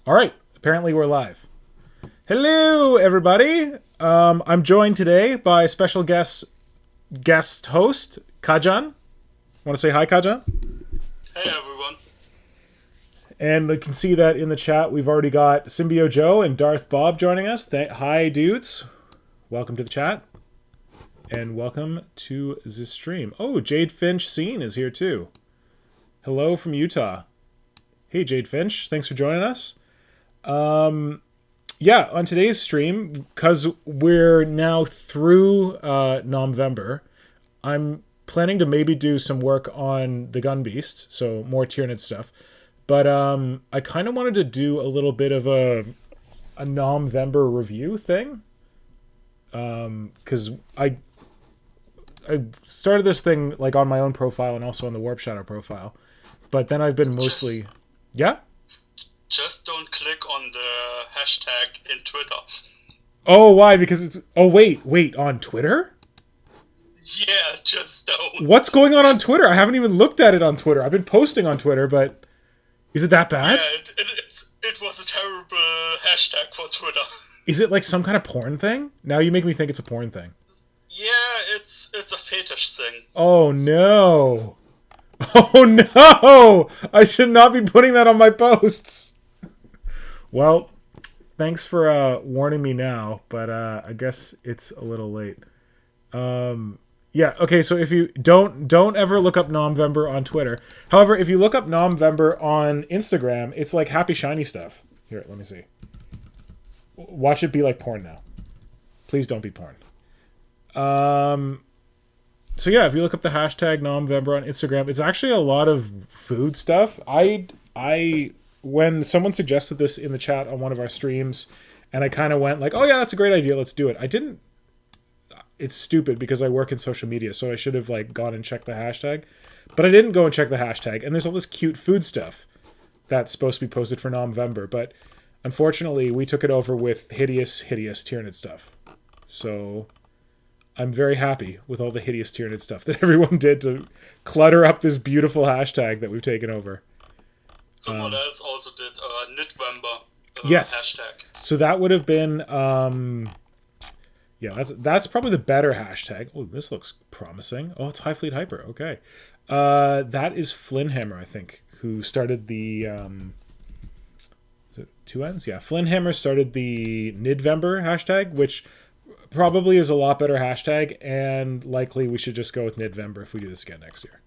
All right, apparently we're live. Hello, everybody. I'm joined today by special guest host Kajan. Want to say hi, Kajan? Hey everyone. And you can see that in the chat we've already got Symbio Joe and Darth Bob joining us. Hi, dudes. Welcome to the chat. And welcome to this stream. Oh, Jade Finch Scene is here too. Hello from Utah. Hey, Jade Finch. Thanks for joining us. Yeah, on today's stream, because we're now through November, I'm planning to maybe do some work on the Gunbeast, so more Tyranid stuff. But I kind of wanted to do a little bit of a November review thing. Because I started this thing like on my own profile and also on the Warp Shadow profile. But then I've been mostly... Yeah? Just don't click on the hashtag in Twitter. Oh, why? Because it's... Oh, wait, on Twitter? Yeah, just don't. What's going on Twitter? I haven't even looked at it on Twitter. I've been posting on Twitter, but... Is it that bad? Yeah, it was a terrible hashtag for Twitter. Is it like some kind of porn thing? Now you make me think it's a porn thing. Yeah, it's a fetish thing. Oh, no. Oh, no! I should not be putting that on my posts. Well, thanks for warning me now, but I guess it's a little late. Yeah, okay, so if you don't ever look up November on Twitter. However, if you look up November on Instagram, it's like happy shiny stuff. Here, let me see. Watch it be like porn now. Please don't be porn. So yeah, if you look up the hashtag November on Instagram, it's actually a lot of food stuff. I when someone suggested this in the chat on one of our streams, and I kind of went like, oh yeah, that's a great idea, let's do it. I didn't. It's stupid because I work in social media, so I should have like gone and checked the hashtag, but I didn't go and check the hashtag. And there's all this cute food stuff that's supposed to be posted for November, but unfortunately, we took it over with hideous Tyranid stuff. So I'm very happy with all the hideous Tyranid stuff that everyone did to clutter up this beautiful hashtag that we've taken over. Someone else also did Nidvember yes. hashtag. So that would have been... yeah, that's probably the better hashtag. Oh, this looks promising. Oh, it's High Fleet Hyper. Okay. That is Flynnhammer, I think, who started the... is it two N's? Yeah, Flynnhammer started the Nidvember hashtag, which probably is a lot better hashtag, and likely we should just go with Nidvember if we do this again next year.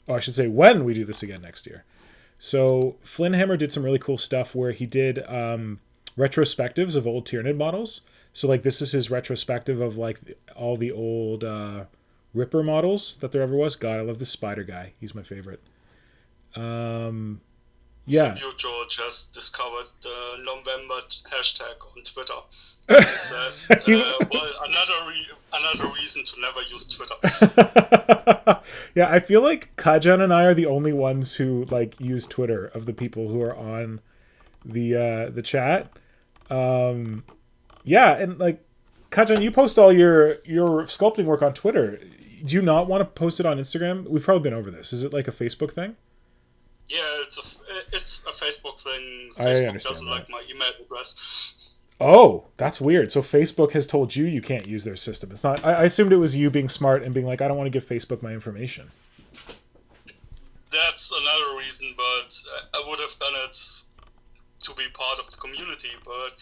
Oh, I should say when we do this again next year. So Flynnhammer did some really cool stuff where he did retrospectives of old Tyranid models. So like this is his retrospective of like all the old Ripper models that there ever was. God, I love this spider guy. He's my favorite. Yeah. So Joe just discovered the November hashtag on Twitter. It says, well, another reason to never use Twitter. Yeah, I feel like Kajan and I are the only ones who like use Twitter of the people who are on the chat. Yeah, and like Kajan, you post all your sculpting work on Twitter. Do you not want to post it on Instagram? We've probably been over this. Is it like a Facebook thing? Yeah, it's a Facebook thing. I Facebook understand doesn't that. like my email address. Oh, that's weird. So Facebook has told you can't use their system. It's not. I assumed it was you being smart and being like, I don't want to give Facebook my information. That's another reason, but I would have done it to be part of the community. But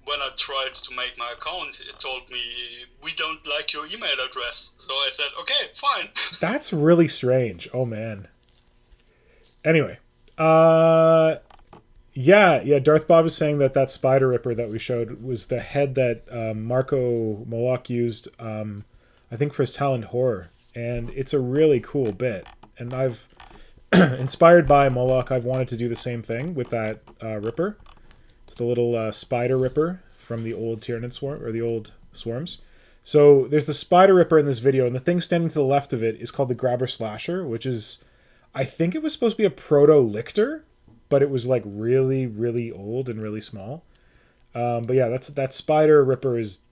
when I tried to make my account, it told me, we don't like your email address. So I said, okay, fine. That's really strange. Oh, man. Anyway, yeah. Darth Bob is saying that Spider Ripper that we showed was the head that Marco Moloch used, I think, for his Talon Horror, and it's a really cool bit. And I've inspired by Moloch, I've wanted to do the same thing with that Ripper. It's the little Spider Ripper from the old Tyranid swarm or the old swarms. So there's the Spider Ripper in this video, and the thing standing to the left of it is called the Grabber Slasher, which is, I think it was supposed to be a proto-Lictor, but it was like really, really old and really small. But yeah, that Spider Ripper is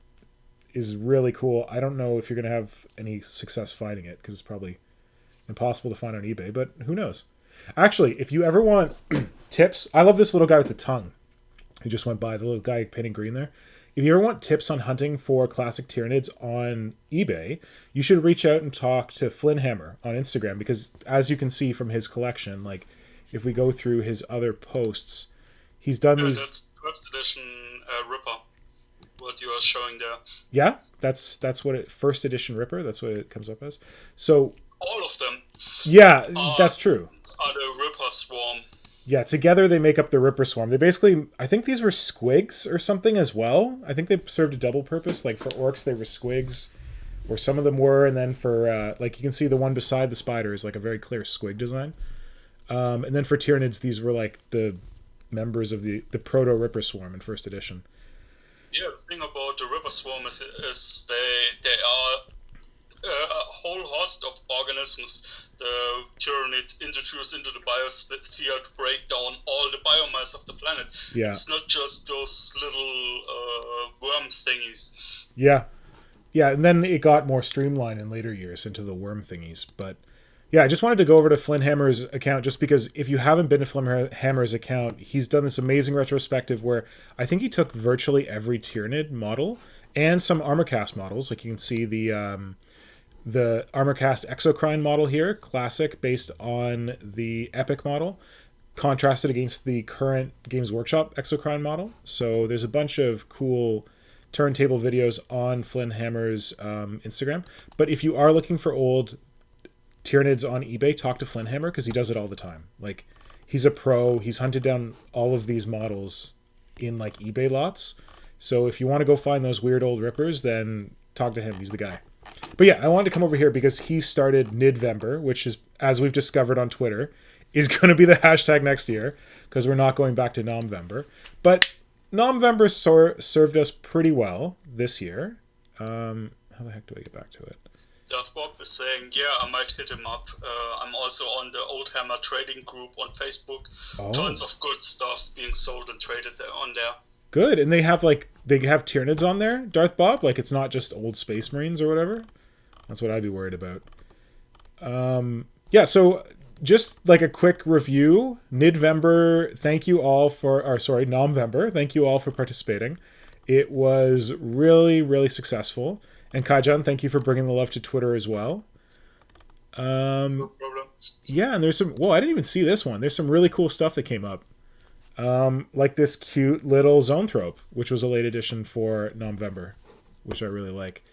really cool. I don't know if you're going to have any success finding it, because it's probably impossible to find on eBay, but who knows? Actually, if you ever want tips, I love this little guy with the tongue. who just went by, the little guy painting green there. If you ever want tips on hunting for classic Tyranids on eBay, you should reach out and talk to Flynn Hammer on Instagram, because as you can see from his collection, like if we go through his other posts, he's done these. That's first edition Ripper, what you are showing there. Yeah, that's what it, first edition Ripper. That's what it comes up as. So all of them. Yeah, that's true. Are the Ripper Swarm. Yeah, together they make up the Ripper Swarm. They basically, I think these were squigs or something as well. I think they served a double purpose. Like for orcs, they were squigs, or some of them were, and then for, like you can see the one beside the spider is like a very clear squig design. And then for Tyranids, these were like the members of the proto-Ripper Swarm in first edition. Yeah, the thing about the Ripper Swarm is they are a whole host of organisms the Tyranids introduced into the biosphere to break down all the biomass of the planet. Yeah. It's not just those little worm thingies. Yeah. Yeah, and then it got more streamlined in later years into the worm thingies. But yeah, I just wanted to go over to Flynn Hammer's account, just because if you haven't been to Flynn Hammer's account, he's done this amazing retrospective where I think he took virtually every Tyranid model and some Armorcast models. Like you can see the Armorcast Exocrine model here, classic, based on the Epic model, contrasted against the current Games Workshop Exocrine model. So there's a bunch of cool turntable videos on Flynn Hammer's Instagram. But if you are looking for old Tyranids on eBay, talk to Flynn Hammer, because he does it all the time. Like, he's a pro. He's hunted down all of these models in like eBay lots. So if you want to go find those weird old rippers, then talk to him. He's the guy. But yeah, I wanted to come over here because he started Nidvember, which is, as we've discovered on Twitter, is going to be the hashtag next year, because we're not going back to Nomvember. But Nomvember served us pretty well this year. How the heck do I get back to it? Bob is saying, yeah, I might hit him up. I'm also on the Old Hammer trading group on Facebook. Oh. Tons of good stuff being sold and traded on there. Good. And they have Tyranids on there, Darth Bob? Like, it's not just old Space Marines or whatever? That's what I'd be worried about. Yeah, so just like a quick review. Nomvember, thank you all for participating. It was really, really successful. And Kajan, thank you for bringing the love to Twitter as well. No problem. Yeah, and there's some... Whoa, I didn't even see this one. There's some really cool stuff that came up. Like this cute little Zoanthrope, which was a late edition for Nomvember, which I really like.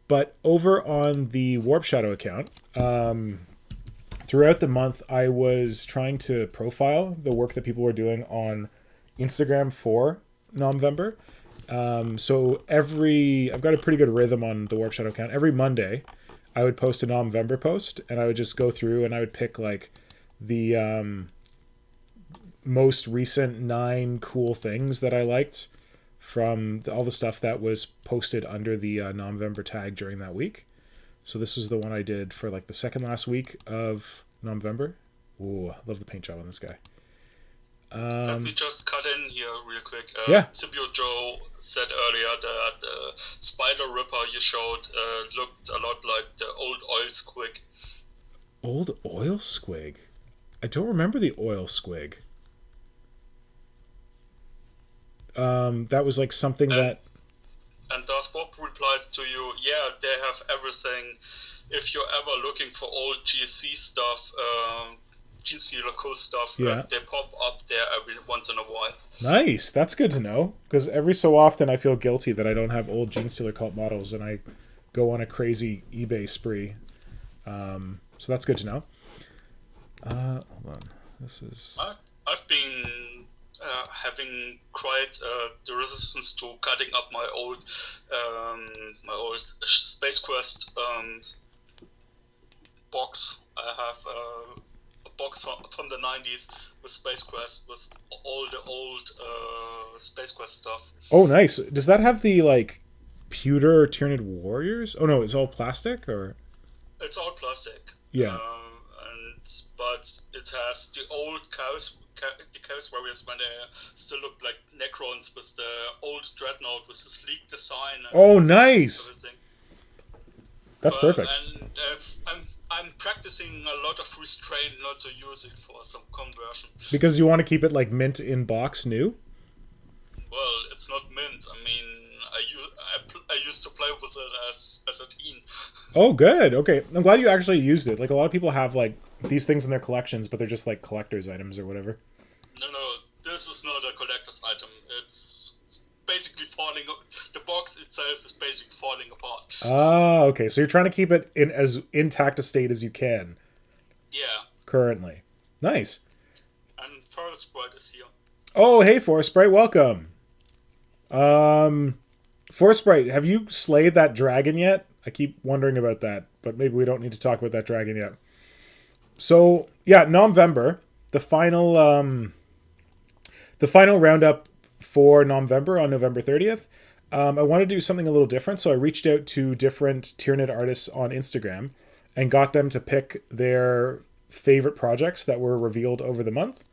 But over on the Warp Shadow account, throughout the month, I was trying to profile the work that people were doing on Instagram for Nomvember. So I've got a pretty good rhythm on the Warp Shadow account. Every Monday, I would post a Nomvember post, and I would just go through and I would pick like the most recent 9 cool things that I liked from all the stuff that was posted under the Nomvember tag during that week. So this was the one I did for like the second last week of Nomvember. Ooh, I love the paint job on this guy. Let me just cut in here real quick. Yeah. Symbiote Joe said earlier that the Spider Ripper you showed looked a lot like the old oil squig. Old oil squig? I don't remember the oil squig. That was like something that... And Darth Bob replied to you, yeah, they have everything. If you're ever looking for old GSC stuff, Gene Stealer cool stuff, yeah. They pop up there every once in a while. Nice, that's good to know. Because every so often I feel guilty that I don't have old Gene Stealer cult models, and I go on a crazy eBay spree. So that's good to know. Hold on. This is... I've been... having quite the resistance to cutting up my old Space Quest box. I have a box from the 90s with Space Quest with all the old Space Quest stuff. Oh, nice. Does that have the like pewter Tyranid warriors? Oh no, it's all plastic, or? It's all plastic. Yeah. But it has the old the Chaos Warriors when they still look like Necrons with the old Dreadnought with the sleek design. Oh, nice! Everything. That's perfect. And I'm practicing a lot of restraint not to use it for some conversion. Because you want to keep it like mint in box new? it's not mint. I mean, I used to play with it as a teen. Oh, good. Okay, I'm glad you actually used it. Like a lot of people have like these things in their collections, but they're just like collector's items or whatever. No, this is not a collector's item. It's basically falling. The box itself is basically falling apart. Ah, okay. So you're trying to keep it in as intact a state as you can Yeah, currently. Nice. and Forest Sprite is here. Oh, hey, Forest Sprite, welcome. Forest Sprite, have you slayed that dragon yet? I keep wondering about that, but maybe we don't need to talk about that dragon yet. So yeah, November, the final roundup for November on November 30th. I want to do something a little different, so I reached out to different Tyranid artists on Instagram and got them to pick their favorite projects that were revealed over the month,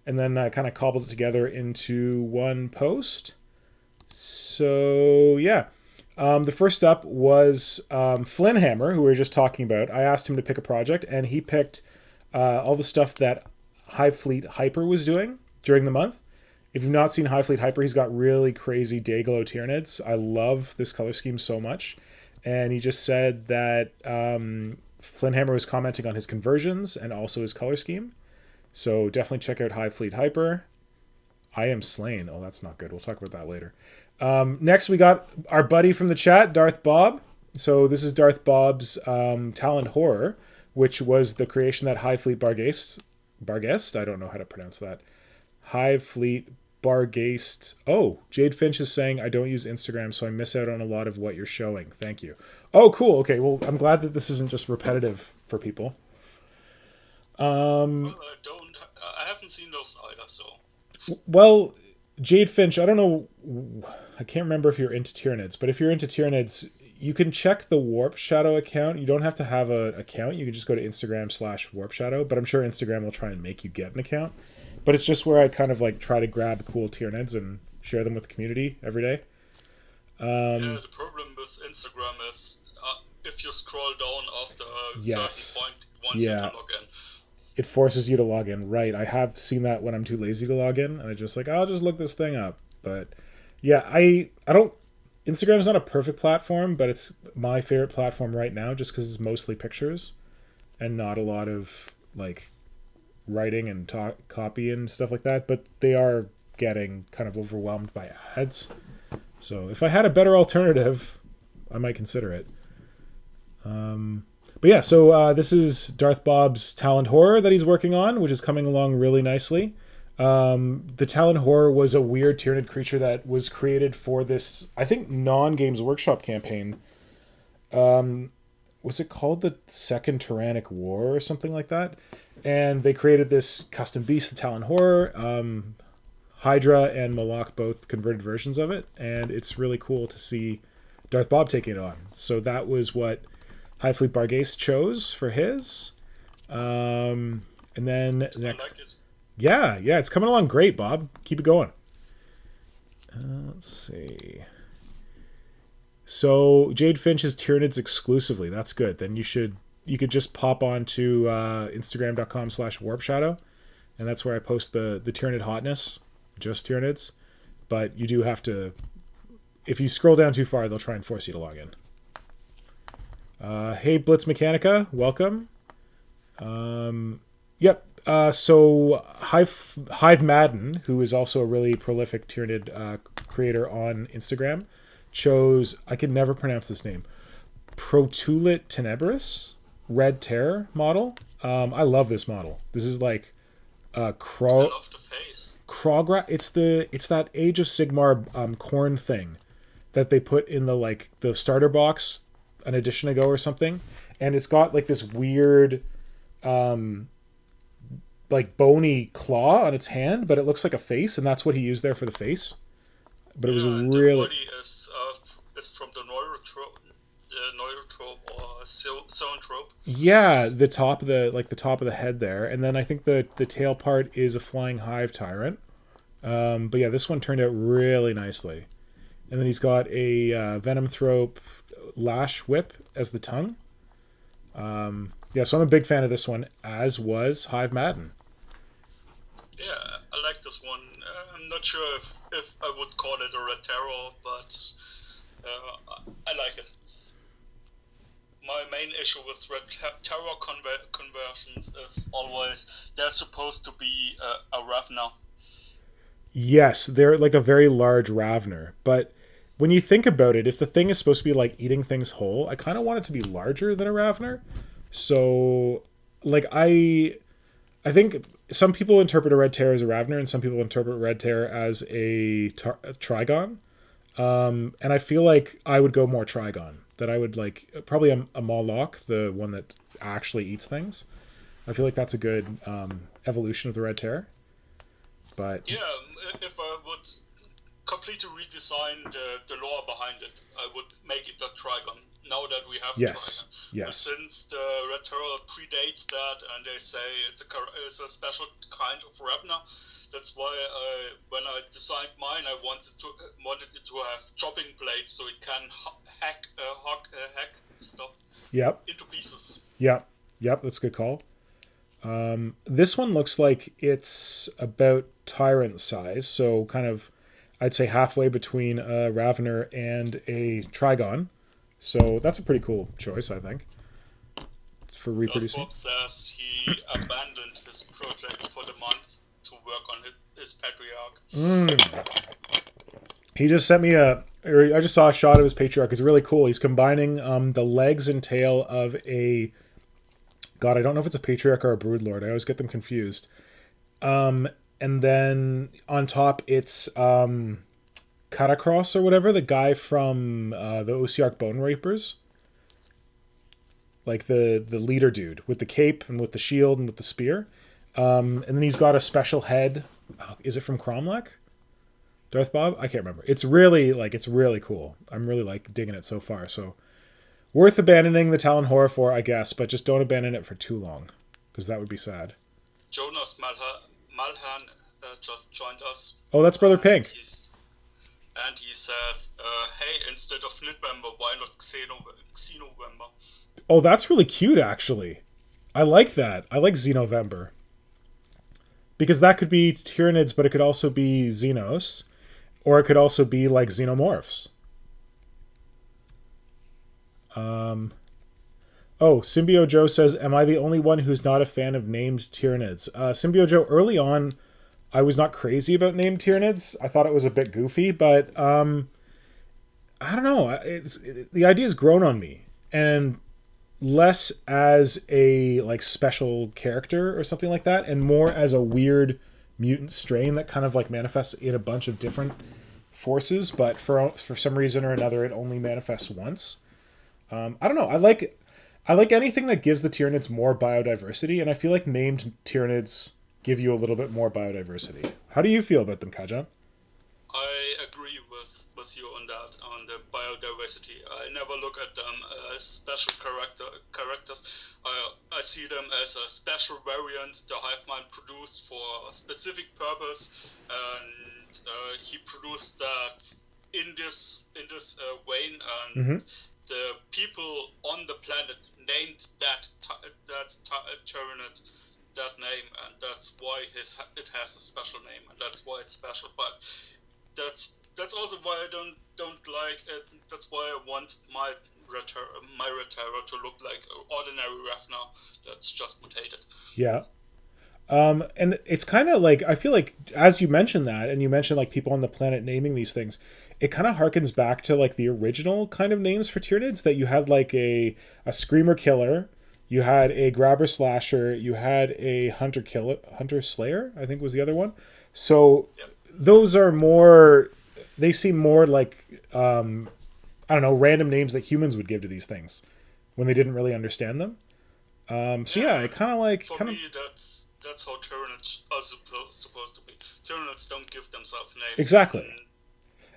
and then I kind of cobbled it together into one post. So yeah, the first up was Flinhammer, who we were just talking about. I asked him to pick a project, and he picked all the stuff that Hive Fleet Hyper was doing during the month. If you've not seen Hive Fleet Hyper, he's got really crazy Dayglow Tyranids. I love this color scheme so much. And he just said that Flinhammer was commenting on his conversions and also his color scheme. So definitely check out Hive Fleet Hyper. I am slain. Oh, that's not good. We'll talk about that later. Next, we got our buddy from the chat, Darth Bob. So this is Darth Bob's Talent Horror, which was the creation that Hive Fleet Barghest? I don't know how to pronounce that. Hive Fleet Barghest. Oh, Jade Finch is saying, I don't use Instagram, so I miss out on a lot of what you're showing. Thank you. Oh, cool. Okay, well, I'm glad that this isn't just repetitive for people. Well, I haven't seen those either, so. Well, Jade Finch, I don't know. I can't remember if you're into Tyranids, but if you're into Tyranids, you can check the Warp Shadow account. You don't have to have an account. You can just go to Instagram/Warp Shadow, but I'm sure Instagram will try and make you get an account. But it's just where I kind of like try to grab cool Tyranids and share them with the community every day. Yeah, the problem with Instagram is if you scroll down after a certain point, it wants you to log in. It forces you to log in, right? I have seen that when I'm too lazy to log in, and I just like, I'll just look this thing up. But yeah, I don't. Instagram's not a perfect platform, but it's my favorite platform right now, just because it's mostly pictures and not a lot of like writing and copy and stuff like that. But they are getting kind of overwhelmed by ads. So if I had a better alternative, I might consider it. But yeah, so this is Darth Bob's Talent Horror that he's working on, which is coming along really nicely. The Talent Horror was a weird Tyranid creature that was created for this, I think, non-Games Workshop campaign. Was it called the Second Tyrannic War or something like that? And they created this custom beast, the Talent Horror. Hydra and Malak both converted versions of it, and it's really cool to see Darth Bob taking it on. So that was what Hive Fleet Barghest chose for his. And then next, I like it. yeah, it's coming along great, Bob. Keep it going. Let's see. So Jade Finch is Tyranids exclusively. That's good. Then you could just pop on to Instagram.com/warpshadow, and that's where I post the Tyranid hotness, just Tyranids. But you do have to, if you scroll down too far, they'll try and force you to log in. Hey, Blitz Mechanica, welcome. Yep. So Hive Madden, who is also a really prolific Tyranid creator on Instagram, chose, I can never pronounce this name, Protulit Tenebris Red Terror model. I love this model. This is like I love the face. Krogra. It's that Age of Sigmar corn thing that they put in the starter box an edition ago or something, and it's got like this weird like bony claw on its hand, but it looks like a face, and that's what he used there for the face. But it was really. The body is from the Neurotrope or Zoanthrope. Yeah, the top of the head there, and then I think the tail part is a flying hive tyrant. But yeah, this one turned out really nicely, and then he's got a Venomthrope Lash Whip as the tongue. Yeah, so I'm a big fan of this one, as was Hive Madden. Yeah, I like this one. not sure if I would call it a red terror, but I like it. My main issue with red terror conversions is always they're supposed to be a Ravna. Yes, they're like a very large Ravner, but when you think about it, if the thing is supposed to be like eating things whole, I kind of want it to be larger than a Ravner. So, like I think some people interpret a red tear as a Ravner, and some people interpret red tear as a Trigon. And I feel like I would go more Trigon. That I would like probably a Moloch, the one that actually eats things. I feel like that's a good evolution of the red tear. But yeah, if I would completely redesign the lore behind it, I would make it a Trigon. Now that we have yes, Trigon. yes. But since the red terror predates that, and they say it's a special kind of Ravna, that's why when I designed mine, I wanted it to have chopping blades so it can hack stuff into pieces. Yep, that's a good call. This one looks like it's about Tyrant size, so kind of, I'd say halfway between a Ravner and a Trigon. So that's a pretty cool choice, I think. It's for reproducing. Bob says he abandoned his project for the month to work on his patriarch. He just sent me I just saw a shot of his patriarch. It's really cool. He's combining the legs and tail of a, God, I don't know if it's a patriarch or a broodlord. I always get them confused. And then on top it's Katakros or whatever, the guy from the Osiark Bone Rapers. Like the leader dude with the cape and with the shield and with the spear. And then he's got a special head. Is it from Cromlech? Darth Bob? I can't remember. It's really cool. I'm really digging it so far. So worth abandoning the Talon Horror for, I guess, but just don't abandon it for too long, because that would be sad. Jonas Malhan just joined us. Oh, that's Brother Pink. And he says, hey, instead of Nidvember, why not Xenovember? Oh, that's really cute, actually. I like that. I like Xenovember. Because that could be Tyranids, but it could also be Xenos. Or it could also be like Xenomorphs. Symbio Joe says, am I the only one who's not a fan of named Tyranids? Symbio Joe, early on, I was not crazy about named Tyranids. I thought it was a bit goofy, but I don't know. The idea's grown on me. And less as a special character or something like that, and more as a weird mutant strain that kind of manifests in a bunch of different forces, but for some reason or another it only manifests once. I don't know. I like anything that gives the Tyranids more biodiversity, and I feel like named Tyranids give you a little bit more biodiversity. How do you feel about them, Kajan? I agree with you on that, on the biodiversity. I never look at them as special characters. I see them as a special variant the hive mind produced for a specific purpose, and he produced that in this vein, and the people on the planet named that Tyranid that name, and that's why it has a special name, and that's why it's special. But that's also why I don't like it. That's why I want my red terror to look like an ordinary Ravna that's just mutated. Yeah. And it's kind of I feel like, as you mentioned that, and you mentioned people on the planet naming these things, it kind of harkens back to the original kind of names for Tyranids, that you had a screamer killer, you had a grabber slasher, you had a hunter slayer, I think was the other one. So those are more, they seem more I don't know, random names that humans would give to these things when they didn't really understand them. I kind of For me, that's how Tyranids are supposed to be. Tyranids don't give themselves names. Exactly.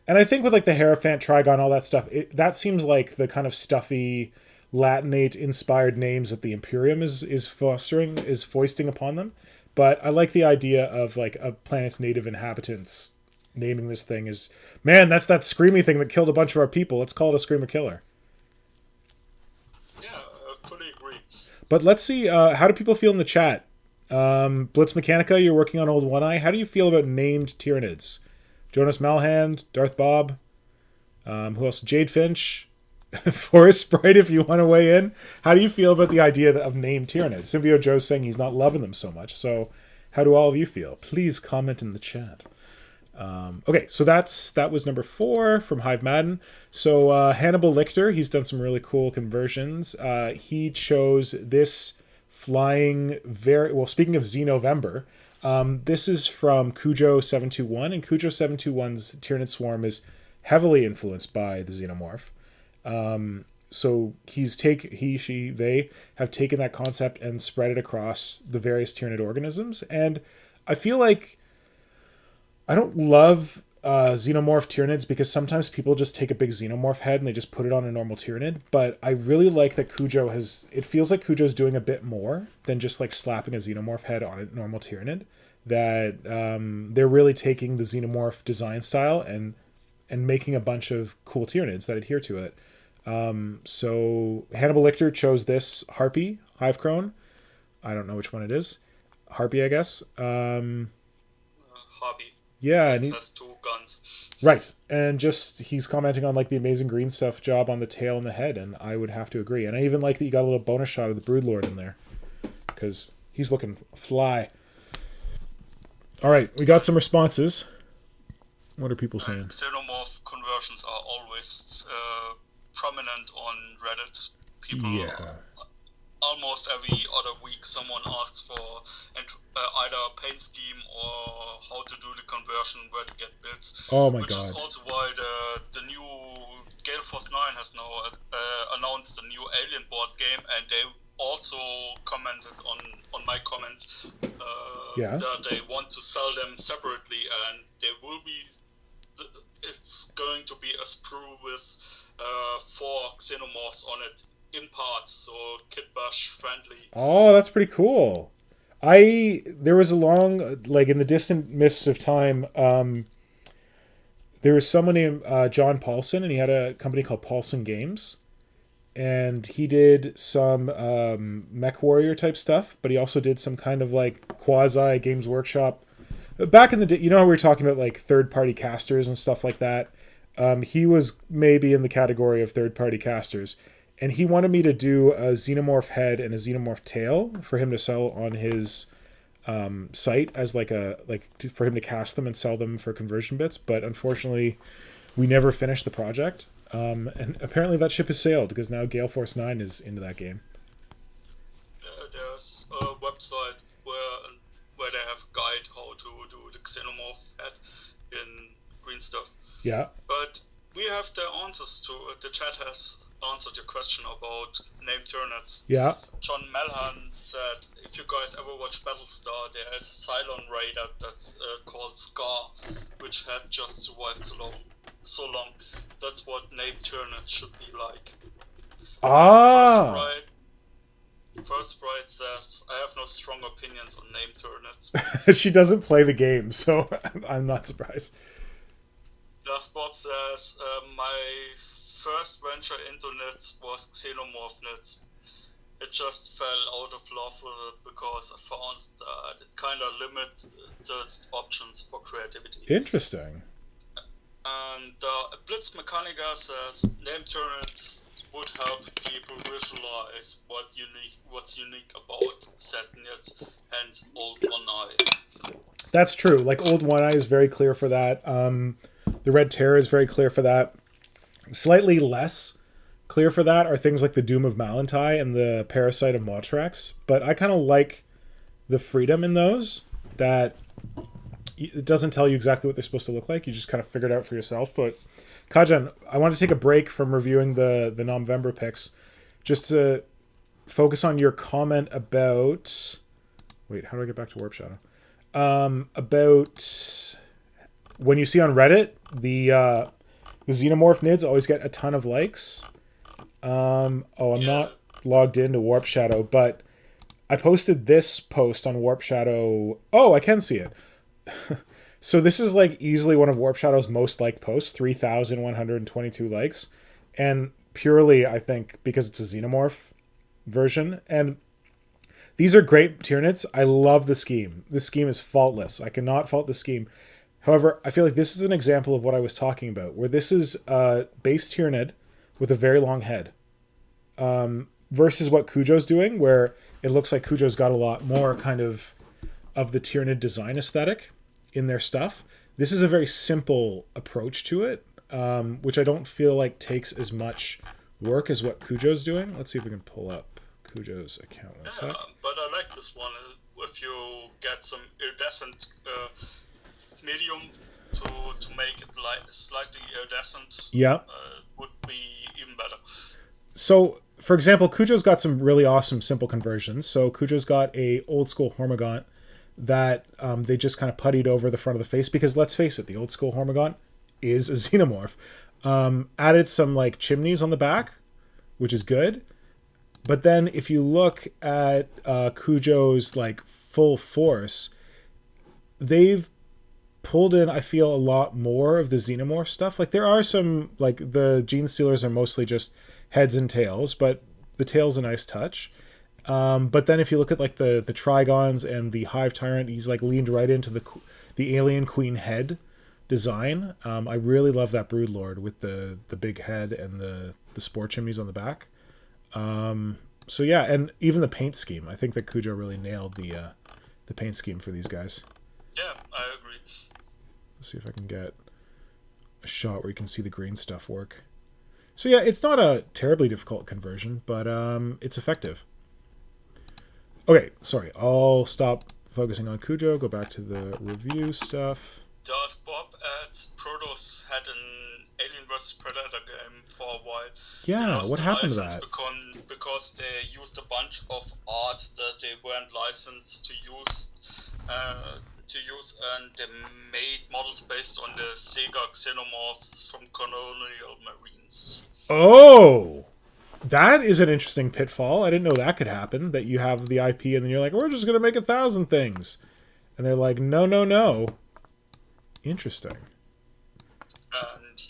And I think with the Hierophant, Trigon, all that stuff, that seems like the kind of stuffy, Latinate-inspired names that the Imperium is foisting upon them. But I like the idea of a planet's native inhabitants naming this thing as, man, that's that screamy thing that killed a bunch of our people. Let's call it a screamer killer. Yeah, I fully agree. But let's see, how do people feel in the chat? Blitz Mechanica, you're working on Old One Eye. How do you feel about named Tyranids? Jonas Malhand, Darth Bob, who else? Jade Finch, Forest Sprite, if you want to weigh in. How do you feel about the idea of named Tyranids? Symbio Joe's saying he's not loving them so much. So how do all of you feel? Please comment in the chat. Okay, so that was number 4 from Hive Madden. So Hannibal Lictor, he's done some really cool conversions. He chose this flying speaking of Xenovember, this is from Cujo721, and Cujo721's Tyranid Swarm is heavily influenced by the Xenomorph. So they have taken that concept and spread it across the various Tyranid organisms. And I feel like I don't love xenomorph Tyranids because sometimes people just take a big xenomorph head and they just put it on a normal Tyranid. But I really like that it feels like Cujo's doing a bit more than just like slapping a xenomorph head on a normal Tyranid. That they're really taking the xenomorph design style and making a bunch of cool Tyranids that adhere to it. So Hannibal Lictor chose this Harpy, Hive Crone. I don't know which one it is. Harpy, I guess. Harpy. Yeah, and he has 2 guns. Right, and he's commenting on like the amazing green stuff job on the tail and the head, and I would have to agree. And I even like that you got a little bonus shot of the Broodlord in there because he's looking fly. All right, we got some responses. What are people saying? Xenomorph conversions are always prominent on Reddit. People, almost every other week, someone asks for either a paint scheme or how to do the conversion, where to get bits. Oh my god! Which is also why the new Gale Force 9 has now announced a new Alien board game, and they also commented on my comment that they want to sell them separately, and there will be. It's going to be a sprue with 4 xenomorphs on it in parts, so Kit Bash friendly. Oh, that's pretty cool. There was a long, like in the distant mists of time, there was someone named John Paulson, and he had a company called Paulson Games, and he did some Mech Warrior type stuff, but he also did some kind of like quasi Games Workshop. Back in the day, you know how we were talking about like third-party casters and stuff like that? He was maybe in the category of third-party casters. And he wanted me to do a xenomorph head and a xenomorph tail for him to sell on his site as for him to cast them and sell them for conversion bits. But unfortunately, we never finished the project. And apparently that ship has sailed because now Gale Force 9 is into that game. There's a website where they have a guide how to do the xenomorph head in green stuff. Yeah. But we have the answers to it. The chat has answered your question about named Tyranids. Yeah. John Melhan said, if you guys ever watch Battlestar, there is a Cylon Raider that's called Scar, which had just survived so long. That's what named Tyranids should be like. Ah! First Bright says, I have no strong opinions on named Tyranids. She doesn't play the game, so I'm not surprised. Das Bob says, my first venture into nits was Xenomorph nits. It just fell out of love with it because I found that it kind of limited options for creativity. Interesting. And Blitz Mechanica says, name Tyranids would help people visualize what's unique about said nits, hence Old One Eye. That's true. Like Old One Eye is very clear for that. The Red Terror is very clear for that. Slightly less clear for that are things like the Doom of Malantai and the Parasite of Motrex. But I kind of like the freedom in those, that it doesn't tell you exactly what they're supposed to look like. You just kind of figure it out for yourself. But Kajan, I want to take a break from reviewing the November picks just to focus on your comment about... Wait, how do I get back to Warp Shadow? About when you see on Reddit, the Xenomorph Nids always get a ton of likes. I'm not logged into Warp Shadow, but I posted this post on Warp Shadow. Oh, I can see it. So this is like easily one of Warp Shadow's most liked posts, 3,122 likes. And purely, I think, because it's a Xenomorph version. And These are great Tyranids. I love the scheme. This scheme is faultless. I cannot fault the scheme. However, I feel like this is an example of what I was talking about, where this is a base Tyranid with a very long head, versus what Cujo's doing, where it looks like Cujo's got a lot more kind of the Tyranid design aesthetic in their stuff. This is a very simple approach to it, which I don't feel like takes as much work as what Cujo's doing. Let's see if we can pull up Cujo's account. One sec. But I like this one. If you get some iridescent medium to make it like slightly iridescent, Yeah. Would be even better. So, for example, Cujo's got some really awesome simple conversions. So Cujo's got a old school Hormigaunt that they just kind of puttied over the front of the face, because let's face it, the old school Hormigaunt is a xenomorph. Added some like chimneys on the back, which is good. But then if you look at Cujo's like full force, they've pulled in, I feel, a lot more of the xenomorph stuff. Like there are some, like the Gene Stealers are mostly just heads and tails, but the tail's a nice touch. But then if you look at like the Trigons and the Hive Tyrant, he's like leaned right into the Alien Queen head design. I really love that Broodlord with the big head and the spore chimneys on the back. So yeah, and even the paint scheme. I think that Cujo really nailed the paint scheme for these guys. Yeah, I agree. Let's see if I can get a shot where you can see the green stuff work. So yeah, it's not a terribly difficult conversion, but it's effective. Okay, sorry. I'll stop focusing on Cujo, go back to the review stuff. Does Bob at Protoss had an Alien vs Predator game for a while? Yeah, what happened to that? Because they used a bunch of art that they weren't licensed to use, and they made models based on the Sega Xenomorphs from Colonial Marines. Oh! That is an interesting pitfall. I didn't know that could happen, that you have the IP and then you're like, we're just going to make 1,000 things. And they're like, no. Interesting. And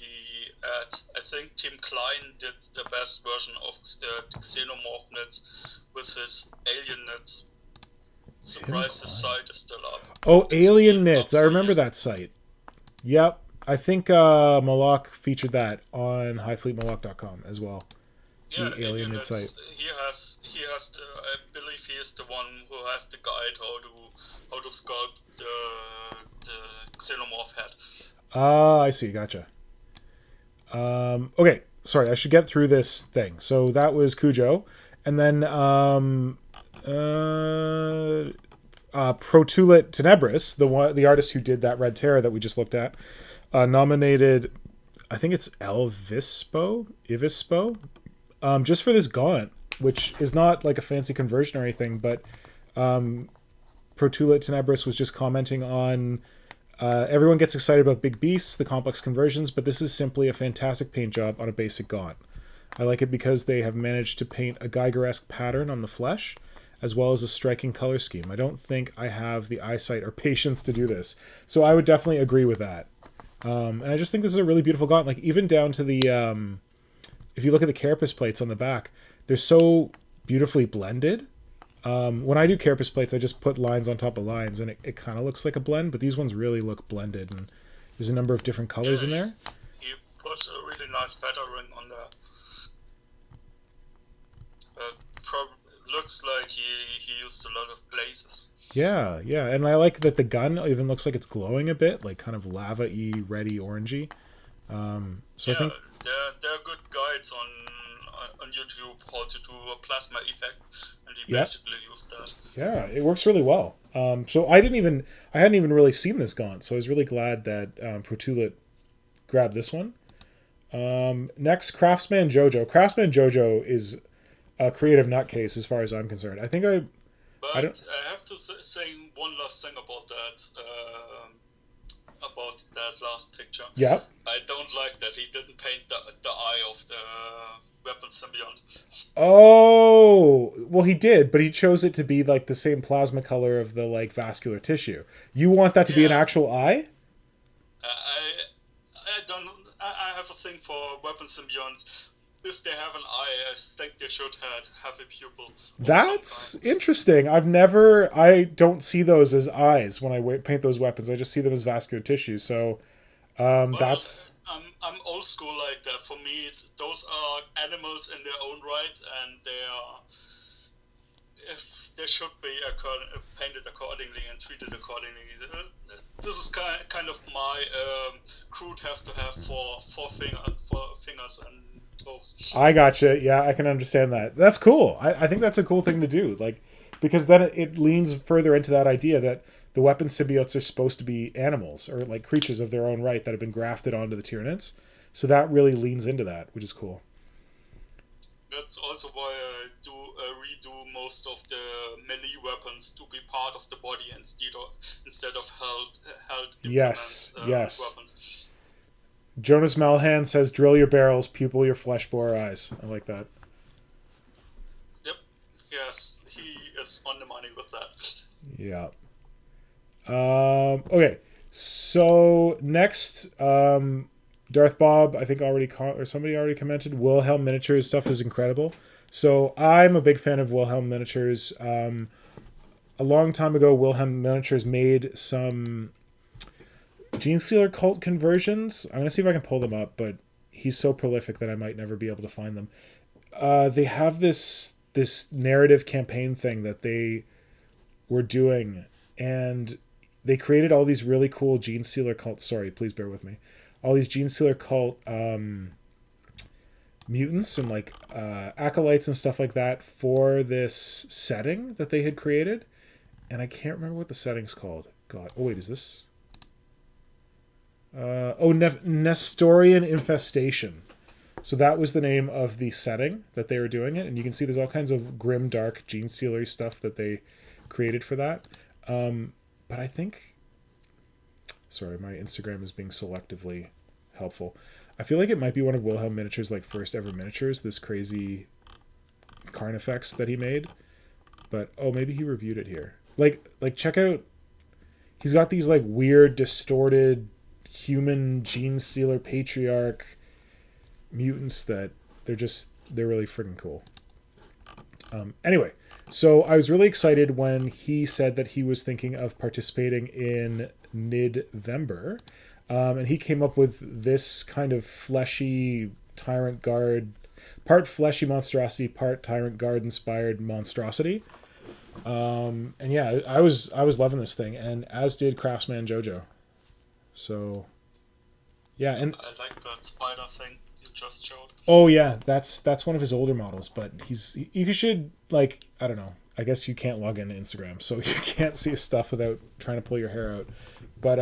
I think Tim Klein did the best version of the Xenomorph nits with his Alien nits. Surprise, his site is still up. Oh, Alien Knits. I remember that site. Yep. I think Malak featured that on highfleetmalak.com as well. Yeah, the Alien Knit site. He has the, I believe he is the one who has the guide how to sculpt the Xenomorph head. Ah, I see. Gotcha. Okay. Sorry, I should get through this thing. So that was Cujo. And then Protulit Tenebris, the artist who did that Red Terror that we just looked at, nominated, I think it's Ivispo, just for this gaunt, which is not like a fancy conversion or anything, but Protulit Tenebris was just commenting on everyone gets excited about big beasts, the complex conversions, but this is simply a fantastic paint job on a basic gaunt. I like it because they have managed to paint a Geiger-esque pattern on the flesh, as well as a striking color scheme. I don't think I have the eyesight or patience to do this. So I would definitely agree with that. And I just think this is a really beautiful gaunt. Like, even down to the, if you look at the carapace plates on the back, they're so beautifully blended. When I do carapace plates, I just put lines on top of lines, and it kind of looks like a blend, but these ones really look blended, and there's a number of different colors in there. He put a really nice feathering on there. Looks like he used a lot of glazes. Yeah, and I like that the gun even looks like it's glowing a bit, like kind of lava-y, reddy, orangey. So yeah, I think there are good guides on YouTube how to do a plasma effect, and he basically used that. Yeah, it works really well. So I hadn't even really seen this gaunt, so I was really glad that Protulit grabbed this one. Next, Craftsman Jojo. Craftsman Jojo is a creative nutcase as far as I'm concerned. I have to say one last thing about that last picture. Yeah. I don't like that he didn't paint the eye of the weapon symbiont. Oh, well, he did, but he chose it to be like the same plasma color of the like vascular tissue. You want that to be an actual eye? I have a thing for weapon symbionts. if they have an eye, I think they should have a pupil of some That's kind. interesting. I don't see those as eyes when I paint those weapons. I just see them as vascular tissue. So Well, that's I'm old school like that. For me, those are animals in their own right, and they are if they should be painted accordingly and treated accordingly. This is kind of my crude have to have for fingers and toes. I gotcha. Yeah, I can understand that. That's cool. I think that's a cool thing to do. Like, because then it leans further into that idea that the weapon symbiotes are supposed to be animals or like creatures of their own right that have been grafted onto the Tyranids. So that really leans into that, which is cool. That's also why I do redo most of the melee weapons to be part of the body instead of held implements Yes, and yes. weapons. Jonas Malhan says, "Drill your barrels, pupil your flesh bore eyes." I like that. Yep. Yes, he is on the money with that. Yeah. Okay. So next, Darth Bob, I think or somebody already commented. Wilhelm Miniatures stuff is incredible. So I'm a big fan of Wilhelm Miniatures. A long time ago, Wilhelm Miniatures made some Gene Stealer cult conversions. I'm gonna see if I can pull them up, but he's so prolific that I might never be able to find them. They have this narrative campaign thing that they were doing, and they created all these really cool Gene Stealer cult. Sorry, please bear with me. All these Gene Stealer cult mutants and like acolytes and stuff like that for this setting that they had created, and I can't remember what the setting's called. God, oh wait, is this? Nestorian Infestation. So that was the name of the setting that they were doing it, and you can see there's all kinds of grim, dark, Gene Stealer stuff that they created for that. But I think, sorry, my Instagram is being selectively helpful. I feel like it might be one of Wilhelm Miniatures' like first ever miniatures. This crazy Carnifex that he made, but oh, maybe he reviewed it here. Like check out. He's got these like weird, distorted human Gene Stealer patriarch mutants that they're really freaking cool. Anyway, so I was really excited when he said that he was thinking of participating in Nidvember, and he came up with this kind of fleshy Tyrant Guard, part fleshy monstrosity, part Tyrant Guard inspired monstrosity. And yeah, I was loving this thing, and as did Craftsman Jojo. So yeah, and I like that spider thing you just showed. oh yeah, that's one of his older models, but you should like I don't know. I guess you can't log into Instagram, so you can't see his stuff without trying to pull your hair out. But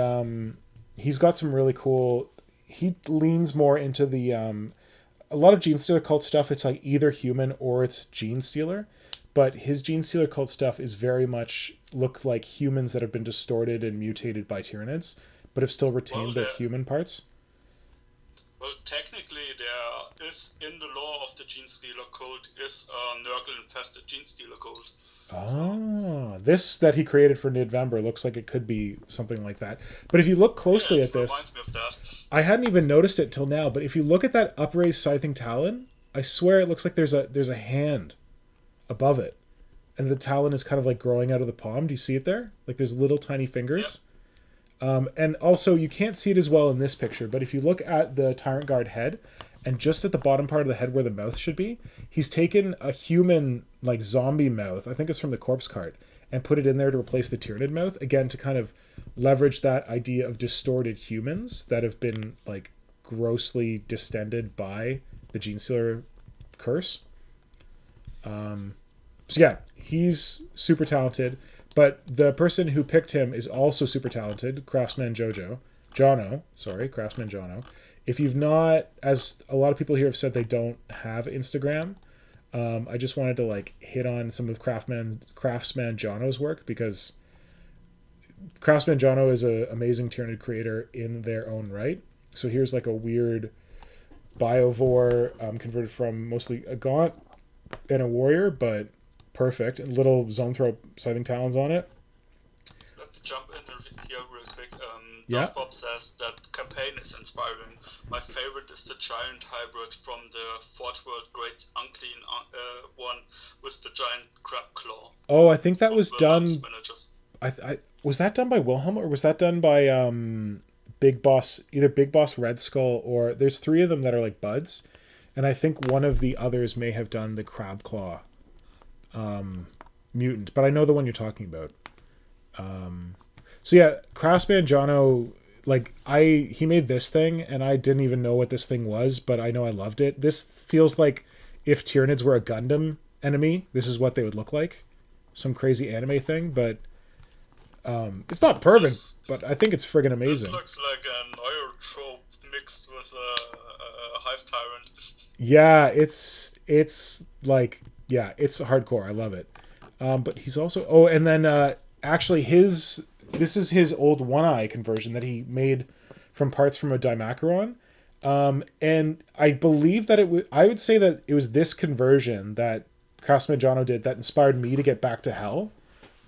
he's got some really cool. He leans more into the a lot of Gene Stealer cult stuff. It's like either human or it's Gene Stealer, but his Gene Stealer cult stuff is very much look like humans that have been distorted and mutated by Tyranids, but have still retained their human parts. Well, technically, there is in the lore of the Gene Stealer cult is a Nurgle-infested Gene Stealer cult. Oh, this that he created for Nidvember looks like it could be something like that. But if you look closely at this, reminds me of that. I hadn't even noticed it till now. But if you look at that upraised scything talon, I swear it looks like there's a hand above it, and the talon is kind of like growing out of the palm. Do you see it there? Like there's little tiny fingers. And also, you can't see it as well in this picture, but if you look at the Tyrant Guard head, and just at the bottom part of the head where the mouth should be, he's taken a human, like, zombie mouth, I think it's from the corpse cart, and put it in there to replace the Tyranid mouth, again, to kind of leverage that idea of distorted humans that have been, like, grossly distended by the Gene Stealer curse. So yeah, he's super talented. But the person who picked him is also super talented, Craftsman Jono. If you've not, as a lot of people here have said they don't have Instagram, I just wanted to like hit on some of Craftsman Jono's work because Craftsman Jono is an amazing Tyranid creator in their own right. So here's like a weird biovore converted from mostly a gaunt and a warrior, but perfect. And little zone throw sighting talons on it. Let me jump in here real quick. Yeah. Bob says that campaign is inspiring. My favorite is the giant hybrid from the Fort World Great Unclean one with the giant crab claw. Oh, I think that From was Wilhelm's done. miniatures. I was that done by Wilhelm, or was that done by Big Boss? Either Big Boss Red Skull, or there's three of them that are like buds, and I think one of the others may have done the crab claw mutant. But I know the one you're talking about. So yeah, Craftsman Jono, like he made this thing, and I didn't even know what this thing was, but I know I loved it. This feels like if Tyranids were a Gundam enemy, this is what they would look like. Some crazy anime thing, but it's not perfect, but I think it's friggin' amazing. This looks like an oil trope mixed with a hive tyrant. Yeah, it's like, yeah, it's hardcore. I love it. But he's also and then actually this is his old One Eye conversion that he made from parts from a Dimacaron. And I believe that I would say that it was this conversion that Craftsman Jono did that inspired me to get back to Hell.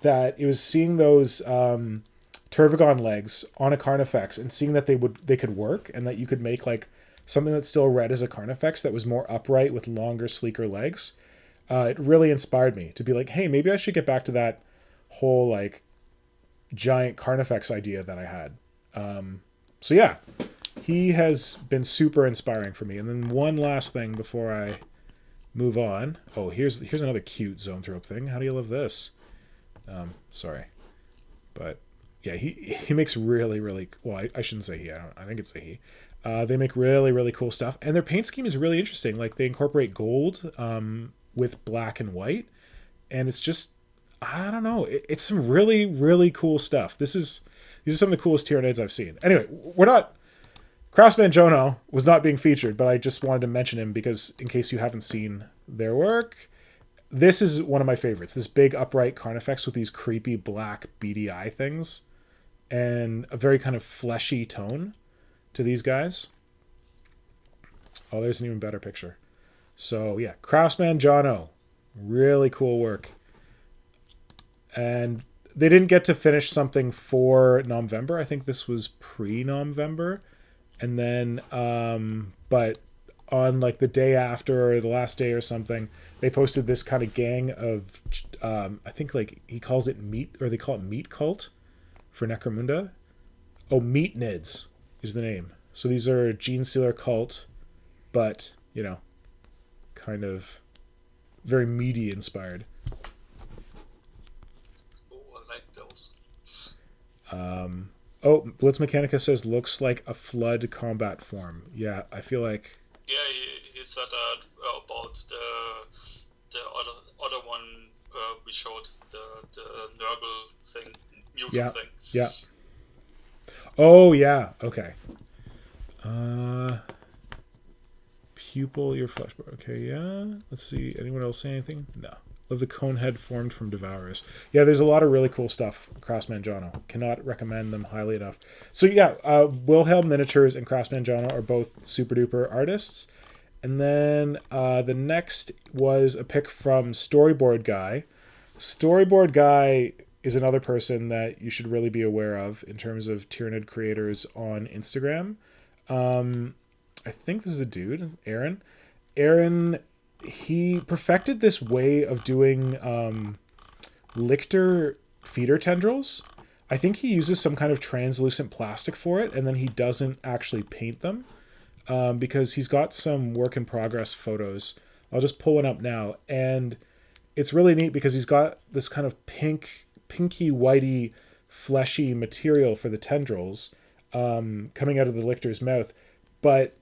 That it was seeing those Turvagon legs on a Carnifex and seeing that they could work, and that you could make like something that still read as a Carnifex that was more upright with longer, sleeker legs. It really inspired me to be like, hey, maybe I should get back to that whole like giant Carnifex idea that I had. So yeah, he has been super inspiring for me. And then one last thing before I move on. Oh, here's another cute Zoanthrope thing. How do you love this? Sorry, but yeah, he makes really, really, well, I shouldn't say he, I think it's a he. They make really, really cool stuff, and their paint scheme is really interesting. Like they incorporate gold with black and white, and it's just, I don't know, it's some really, really cool stuff. These are some of the coolest Tyranids I've seen. Anyway, Craftsman Jono was not being featured, but I just wanted to mention him because in case you haven't seen their work, this is one of my favorites. This big upright Carnifex with these creepy black beady eye things and a very kind of fleshy tone to these guys. Oh, there's an even better picture. So yeah, Craftsman Jono, really cool work. And they didn't get to finish something for November. I think this was pre-November. And then, but on like the day after or the last day or something, they posted this kind of gang of, I think like he calls it meat, or they call it meat cult for Necromunda. Oh, Meat Nids is the name. So these are Gene Stealer cult, but, you know, kind of very meaty inspired. Oh, I like those. Oh, Blitz Mechanica says looks like a flood combat form. Yeah, I feel like. Yeah, he said that about the other one we showed, the Nurgle thing, mutant thing. Yeah. Oh yeah. Okay. Pupil, your flesh. Okay, yeah. Let's see. Anyone else say anything? No. Love the cone head formed from Devourers. Yeah, there's a lot of really cool stuff. Craftsman Jono. Cannot recommend them highly enough. So yeah, Wilhelm Miniatures and Craftsman Jono are both super duper artists. And then the next was a pick from Storyboard Guy. Storyboard Guy is another person that you should really be aware of in terms of Tyranid creators on Instagram. I think this is a dude, Aaron. Aaron, he perfected this way of doing Lictor feeder tendrils. I think he uses some kind of translucent plastic for it, and then he doesn't actually paint them because he's got some work in progress photos. I'll just pull one up now, and it's really neat because he's got this kind of pinky whitey fleshy material for the tendrils coming out of the Lictor's mouth, but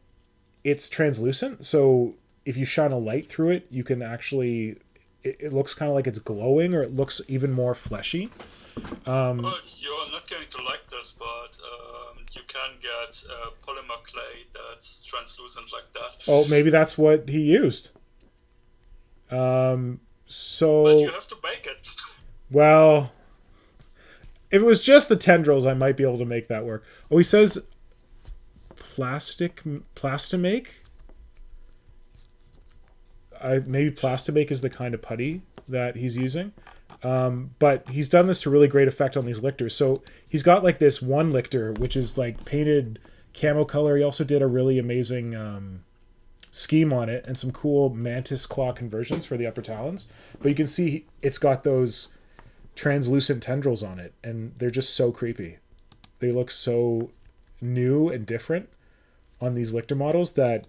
it's translucent, so if you shine a light through it, you can actually, it looks kind of like it's glowing, or it looks even more fleshy. Well, you're not going to like this, but you can get polymer clay that's translucent like that. Oh, maybe that's what he used. So, but you have to make it. Well, if it was just the tendrils, I might be able to make that work. Oh, he says Plastimake. Maybe Plastimake is the kind of putty that he's using. But he's done this to really great effect on these lictors. So he's got like this one lictor, which is like painted camo color. He also did a really amazing scheme on it and some cool mantis claw conversions for the upper talons. But you can see it's got those translucent tendrils on it, and they're just so creepy. They look so new and different on these lictor models that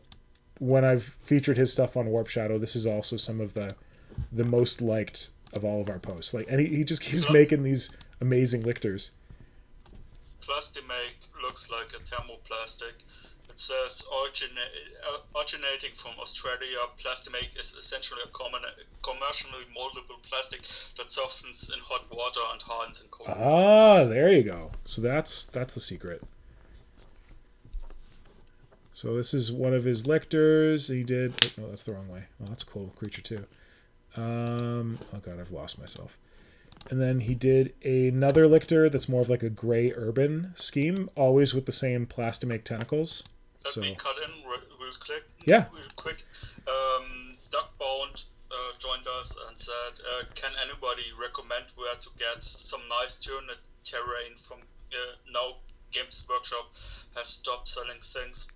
when I've featured his stuff on Warp Shadow, this is also some of the most liked of all of our posts. Like, and he just keeps making these amazing lictors. Plastimate looks like a thermoplastic. It says originating from Australia, Plastimate is essentially a commercially moldable plastic that softens in hot water and hardens in cold water. Ah, there you go. So that's the secret. So this is one of his lictors. He did. Oh, that's the wrong way. Well, that's a cool creature too. Oh god, I've lost myself. And then he did another lictor that's more of like a gray urban scheme, always with the same Plastimate tentacles. Let me cut in real quick. Yeah. Real quick. Duckbound joined us and said, "Can anybody recommend where to get some nice Tyranid terrain from now? Games Workshop has stopped selling things."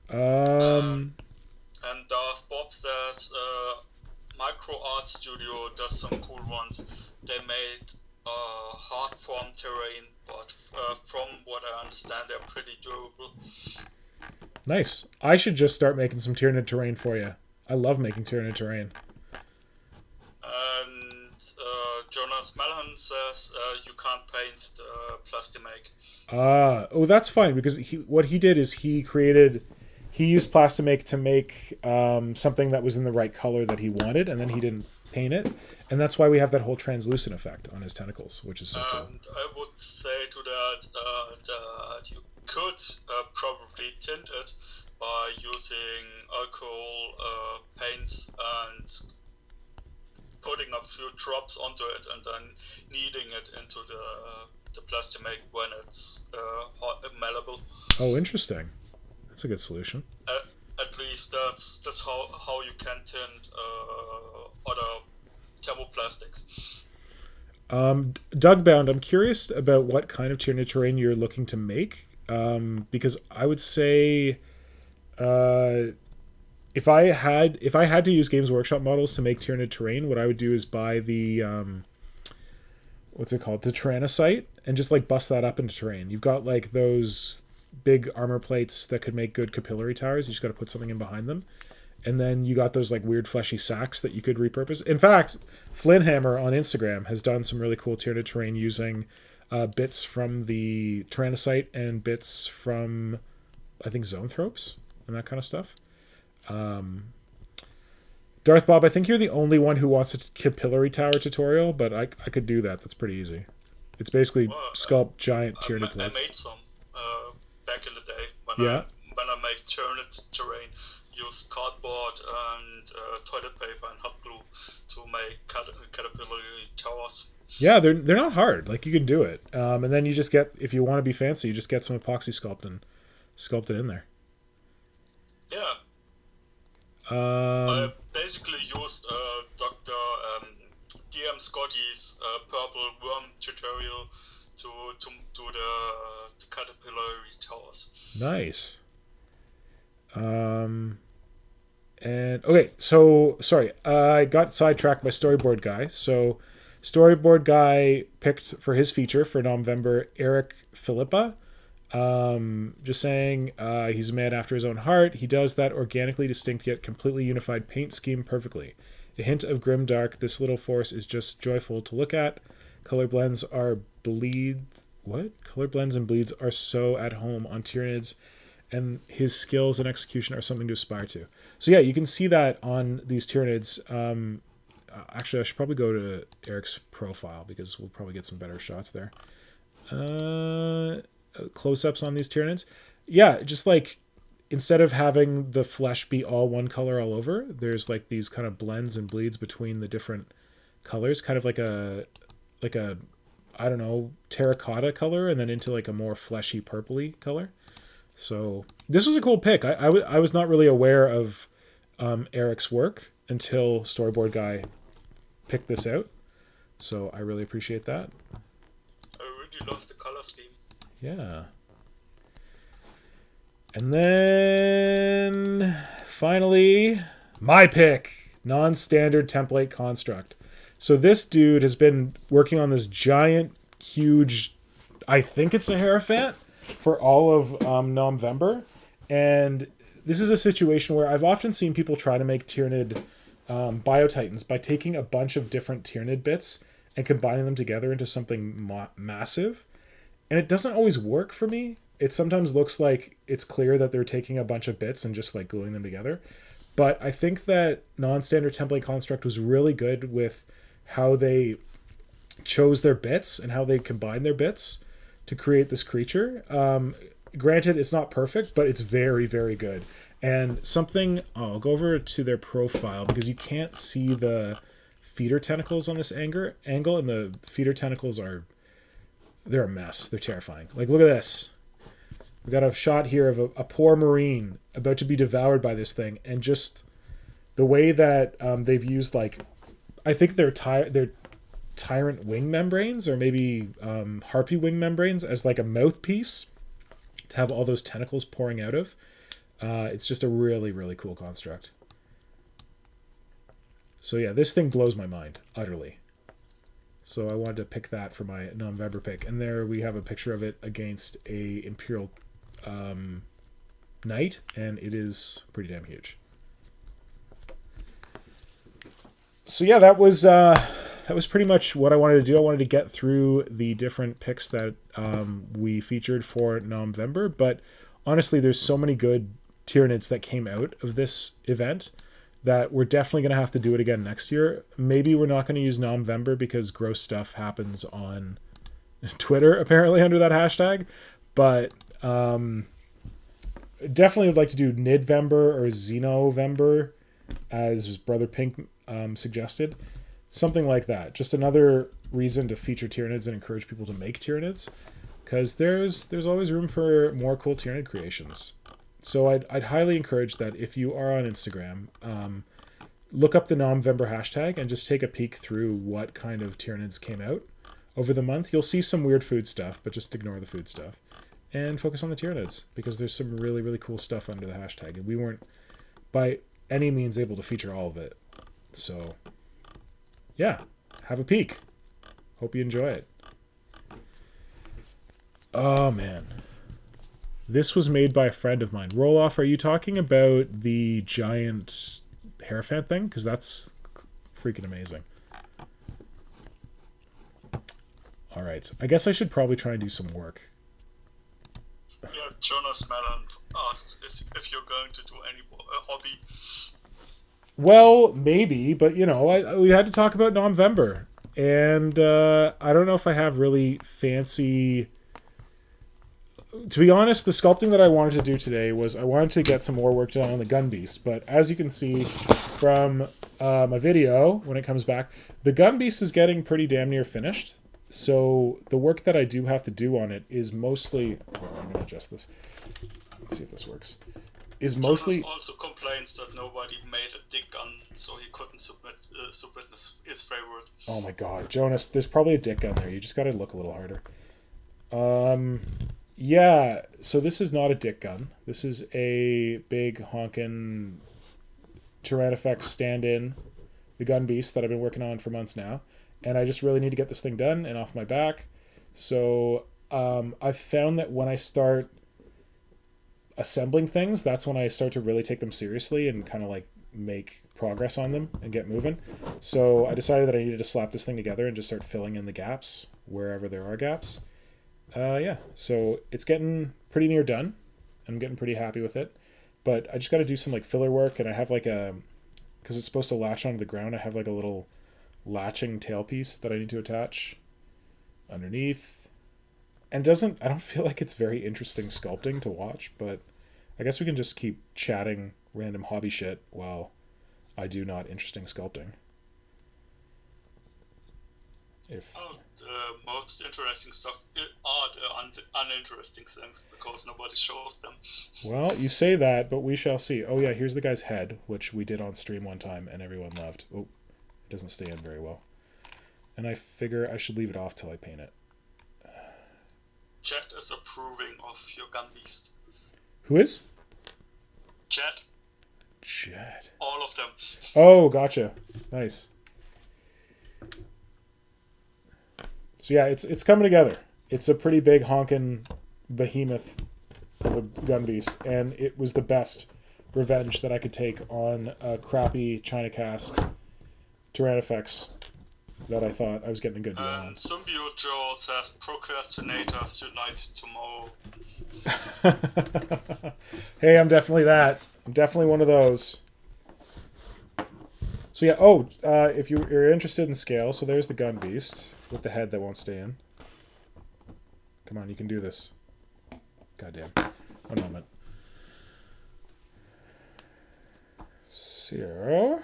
And Darth Bob says, Micro Art Studio does some cool ones. They made hard form terrain, but from what I understand, they're pretty durable. Nice. I should just start making some Tyranid terrain for you. I love making Tyranid terrain. And Jonas Melhan says you can't paint the Plastimate. Oh, that's fine, because what he did is he used Plastimate to make something that was in the right color that he wanted, and then he didn't paint it. And that's why we have that whole translucent effect on his tentacles, which is so cool. And I would say to that that you could probably tint it by using alcohol paints and putting a few drops onto it and then kneading it into the Plastimate when it's malleable. Oh, interesting. That's a good solution. At least that's how you can tint other thermoplastics. Dougbound, I'm curious about what kind of Tyranid terrain you're looking to make, because I would say if I had to use Games Workshop models to make Tyranid terrain, what I would do is buy the what's it called, the Tyrannocyte, and just like bust that up into terrain. You've got like those big armor plates that could make good capillary towers. You just got to put something in behind them. And then you got those like weird fleshy sacks that you could repurpose. In fact, Flynnhammer on Instagram has done some really cool Tyranid terrain using bits from the Tyrannocyte and bits from, I think, Zoanthropes and that kind of stuff. Darth Bob, I think you're the only one who wants a capillary tower tutorial, but I could do that. That's pretty easy. It's basically sculpt giant Tyranid plates. I made some back in the day when I made Tyranid terrain. Used cardboard and toilet paper and hot glue to make caterpillar towers. Yeah, they're not hard. Like, you can do it. And then you just get, if you want to be fancy, you just get some epoxy sculpt and sculpt it in there. Yeah. I basically used Dr. DM Scotty's purple worm tutorial to do the caterpillar towers. Nice. And okay, so sorry, I got sidetracked by Storyboard Guy. So Storyboard Guy picked for his feature for November Eric Philippa. Just saying, he's a man after his own heart. He does that organically distinct yet completely unified paint scheme perfectly. A hint of grimdark. This little force is just joyful to look at. Color blends and bleeds are so at home on Tyranids, and his skills and execution are something to aspire to. So yeah, you can see that on these Tyranids. Actually, I should probably go to Eric's profile because we'll probably get some better shots there. Close-ups on these Tyranids. Yeah, just like instead of having the flesh be all one color all over, there's like these kind of blends and bleeds between the different colors, kind of like a I don't know, terracotta color, and then into like a more fleshy purpley color. So this was a cool pick. I was not really aware of Eric's work until Storyboard Guy picked this out. So I really appreciate that. I really love the color scheme. Yeah. And then finally, my pick, non-standard template construct. So this dude has been working on this giant, huge, I think it's a Hierophant, for all of November. And this is a situation where I've often seen people try to make Tyranid Biotitans by taking a bunch of different Tyranid bits and combining them together into something massive. And it doesn't always work for me. It sometimes looks like it's clear that they're taking a bunch of bits and just like gluing them together. But I think that non-standard template construct was really good with how they chose their bits and how they combined their bits to create this creature. Granted, it's not perfect, but it's very, very good. And something, I'll go over to their profile because you can't see the feeder tentacles on this angle, and the feeder tentacles they're a mess. They're terrifying. Like, look at this. We got a shot here of a poor marine about to be devoured by this thing, and just the way that they've used, like, I think they're tyrant wing membranes, or maybe harpy wing membranes, as like a mouthpiece to have all those tentacles pouring out of. It's just a really, really cool construct. So yeah, this thing blows my mind utterly. So I wanted to pick that for my November pick. And there we have a picture of it against a Imperial Knight, and it is pretty damn huge. So yeah, that was pretty much what I wanted to do. I wanted to get through the different picks that we featured for November, but honestly, there's so many good Tyranids that came out of this event that we're definitely going to have to do it again next year. Maybe we're not going to use November because gross stuff happens on Twitter, apparently, under that hashtag, but definitely would like to do Nidvember or Xenovember, as Brother Pink suggested. Something like that. Just another reason to feature Tyranids and encourage people to make Tyranids, because there's always room for more cool Tyranid creations. So I'd highly encourage that if you are on Instagram, look up the November hashtag and just take a peek through what kind of Tyranids came out over the month. You'll see some weird food stuff, but just ignore the food stuff and focus on the Tyranids, because there's some really, really cool stuff under the hashtag, and we weren't by any means able to feature all of it. So yeah, have a peek. Hope you enjoy it. Oh man, this was made by a friend of mine. Roloff, are you talking about the giant Hierophant thing? Because that's freaking amazing. All right, I guess I should probably try and do some work. Yeah, Jonas Mellon asks if you're going to do any hobby. Well, maybe, but you know, we had to talk about November, and I don't know if I have really fancy. To be honest, the sculpting that I wanted to do today was I wanted to get some more work done on the Gunbeast, but as you can see from my video when it comes back, the Gunbeast is getting pretty damn near finished. So the work that I do have to do on it is mostly. Oh, I'm going to adjust this. Let's see if this works. Is mostly. Jonas also complains that nobody made a dig gun, so he couldn't submit his favorite. Oh my god, Jonas, there's probably a dick gun there. You just got to look a little harder. Yeah, so this is not a dick gun. This is a big honkin' Tyrannifex stand-in, the Gunbeast that I've been working on for months now. And I just really need to get this thing done and off my back. So I've found that when I start assembling things, that's when I start to really take them seriously and kind of like make progress on them and get moving. So I decided that I needed to slap this thing together and just start filling in the gaps wherever there are gaps. Yeah, so it's getting pretty near done. I'm getting pretty happy with it. But I just got to do some like filler work, and I have like because it's supposed to latch onto the ground, I have like a little latching tailpiece that I need to attach underneath. And I don't feel like it's very interesting sculpting to watch, but I guess we can just keep chatting random hobby shit while I do not interesting sculpting. The most interesting stuff are the uninteresting things, because nobody shows them. Well, you say that, but we shall see. Oh yeah, here's the guy's head, which we did on stream one time and everyone loved. Oh, it doesn't stay in very well. and I figure I should leave it off till I paint it. Chat is approving of your Gunbeast. Who is? Chat. Chat. All of them. Oh, gotcha. Nice. So yeah, it's coming together. It's a pretty big honkin' behemoth of a Gunbeast, and it was the best revenge that I could take on a crappy China cast Tyrannifex that I thought I was getting a good deal on. And Symbiote Joe says procrastinators unite tomorrow. Hey, I'm definitely that. I'm definitely one of those. So yeah, if you're interested in scale, so there's the Gunbeast with the head that won't stay in. Come on, you can do this. Goddamn. One moment. So,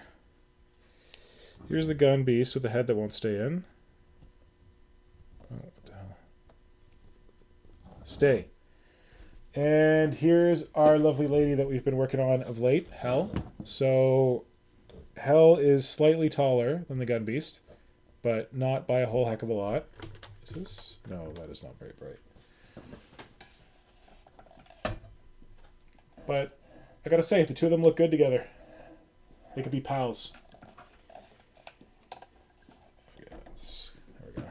here's the Gunbeast with the head that won't stay in. Oh, what the hell? Stay. And here's our lovely lady that we've been working on of late, Hell. So, Hell is slightly taller than the Gunbeast, but not by a whole heck of a lot. Is this? No, that is not very bright. But I gotta say, the two of them look good together. They could be pals. Yes. There we go.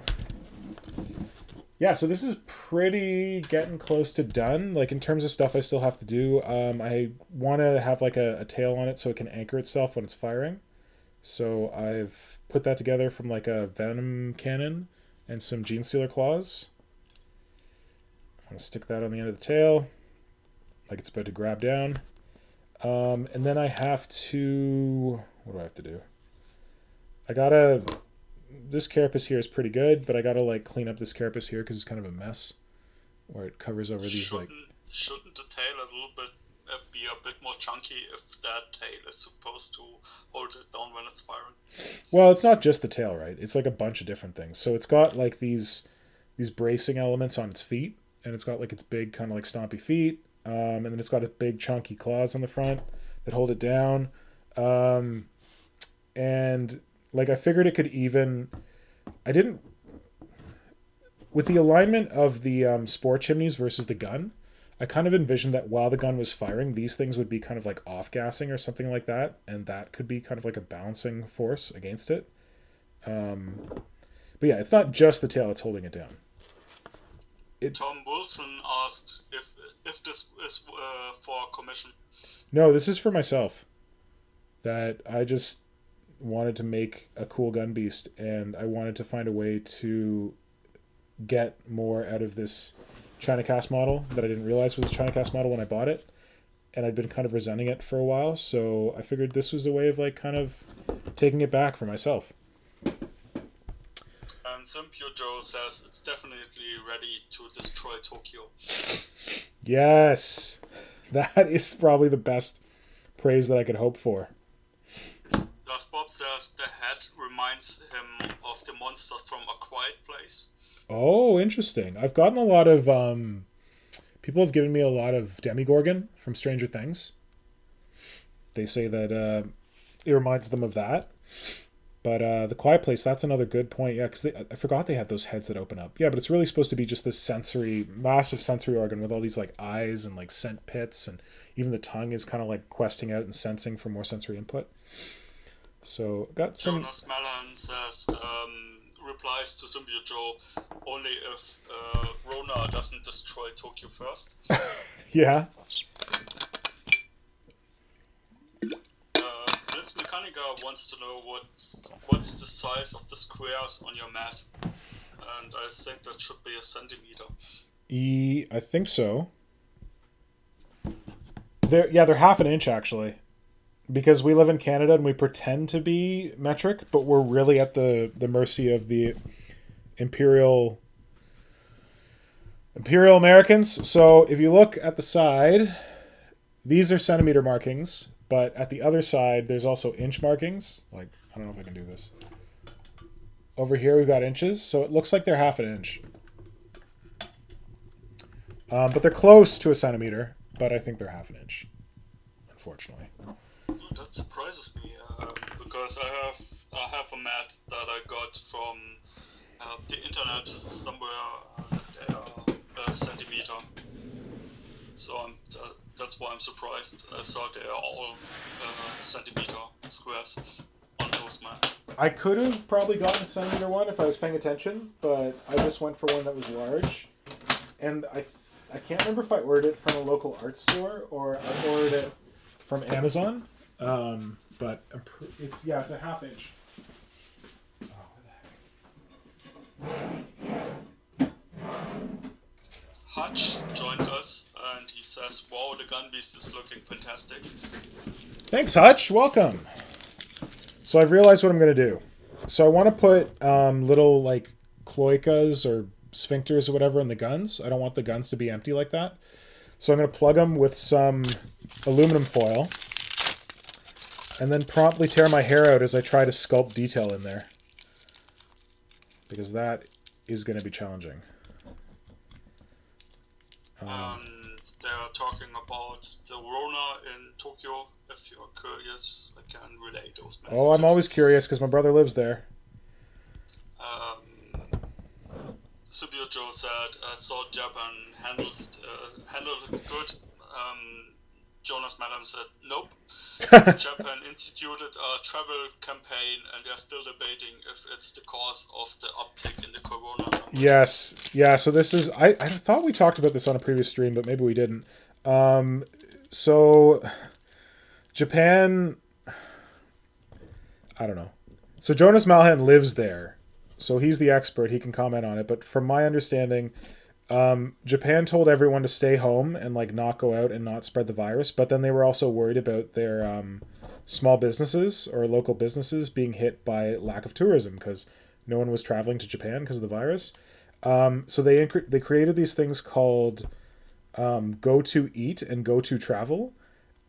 Yeah, so this is pretty getting close to done. Like in terms of stuff I still have to do, I want to have like a tail on it so it can anchor itself when it's firing. So I've put that together from like a venom cannon and some gene sealer claws. I'm going to stick that on the end of the tail, like it's about to grab down. And then I have to... What do I have to do? I gotta... This carapace here is pretty good, but I gotta like clean up this carapace here because it's kind of a mess. Where it covers over these like... Shouldn't the tail a little bit be a bit more chunky if that tail is supposed to hold it down when it's firing? Well, it's not just the tail, right? It's like a bunch of different things. So it's got like these bracing elements on its feet, and it's got like its big kind of like stompy feet. And then it's got a big chunky claws on the front that hold it down. And like I figured it could even... I didn't... With the alignment of the spore chimneys versus the gun, I kind of envisioned that while the gun was firing, these things would be kind of like off-gassing or something like that, and that could be kind of like a balancing force against it. But yeah, it's not just the tail that's holding it down. Tom Wilson asks if this is for a commission. No, this is for myself. That I just wanted to make a cool Gunbeast, and I wanted to find a way to get more out of this China cast model that I didn't realize was a China cast model when I bought it, and I'd been kind of resenting it for a while, so I figured this was a way of like kind of taking it back for myself. And Symbiote Joe says it's definitely ready to destroy Tokyo. Yes, that is probably the best praise that I could hope for. Thus Bob says the head reminds him of the monsters from A Quiet Place. Oh, interesting. I've gotten a lot of... people have given me a lot of Demigorgon from Stranger Things. They say that it reminds them of that. But The Quiet Place, that's another good point. Yeah, because I forgot they had those heads that open up. Yeah, but it's really supposed to be just this massive sensory organ with all these like eyes and like scent pits, and even the tongue is kind of like questing out and sensing for more sensory input. So got some... Jonas Mellon says... replies to Symbiote Joe only if Rona doesn't destroy Tokyo first. Yeah. Blitz Mechanica wants to know what's the size of the squares on your mat, and I think that should be a centimeter. I think so. They're half an inch actually. Because we live in Canada and we pretend to be metric, but we're really at the mercy of the Imperial Americans. So if you look at the side, these are centimeter markings, but at the other side, there's also inch markings. Like, I don't know if I can do this. Over here, we've got inches, so it looks like they're half an inch. But they're close to a centimeter, but I think they're half an inch, unfortunately. that surprises me because I have a mat that I got from the internet somewhere. They are a centimeter, so that's why I'm surprised. I thought they are all centimeter squares on those mats. I could have probably gotten a centimeter one if I was paying attention, but I just went for one that was large. And I can't remember if I ordered it from a local art store or I ordered it from Amazon. But it's a half inch. Oh, where the heck? Hutch joined us and he says, "Wow, the Gunbeast is looking fantastic." Thanks, Hutch. Welcome. So I've realized what I'm going to do. So I want to put little like cloacas or sphincters or whatever in the guns. I don't want the guns to be empty like that. So I'm going to plug them with some aluminum foil and then promptly tear my hair out as I try to sculpt detail in there. Because that is going to be challenging. And they're talking about the Rona in Tokyo. If you're curious, I can relay those messages. Oh, I'm always curious because my brother lives there. Subio Joe said, "I thought Japan handled it good." Jonas Madam said, "Nope." Japan instituted a travel campaign, and they're still debating if it's the cause of the uptick in the corona numbers. Yes, yeah. So this is I thought we talked about this on a previous stream, but maybe we didn't. So Japan, I don't know. So Jonas Malhan lives there, so he's the expert. He can comment on it. But from my understanding, Japan told everyone to stay home and like not go out and not spread the virus. But then they were also worried about their small businesses or local businesses being hit by lack of tourism because no one was traveling to Japan because of the virus. So they created these things called Go To Eat and Go To Travel,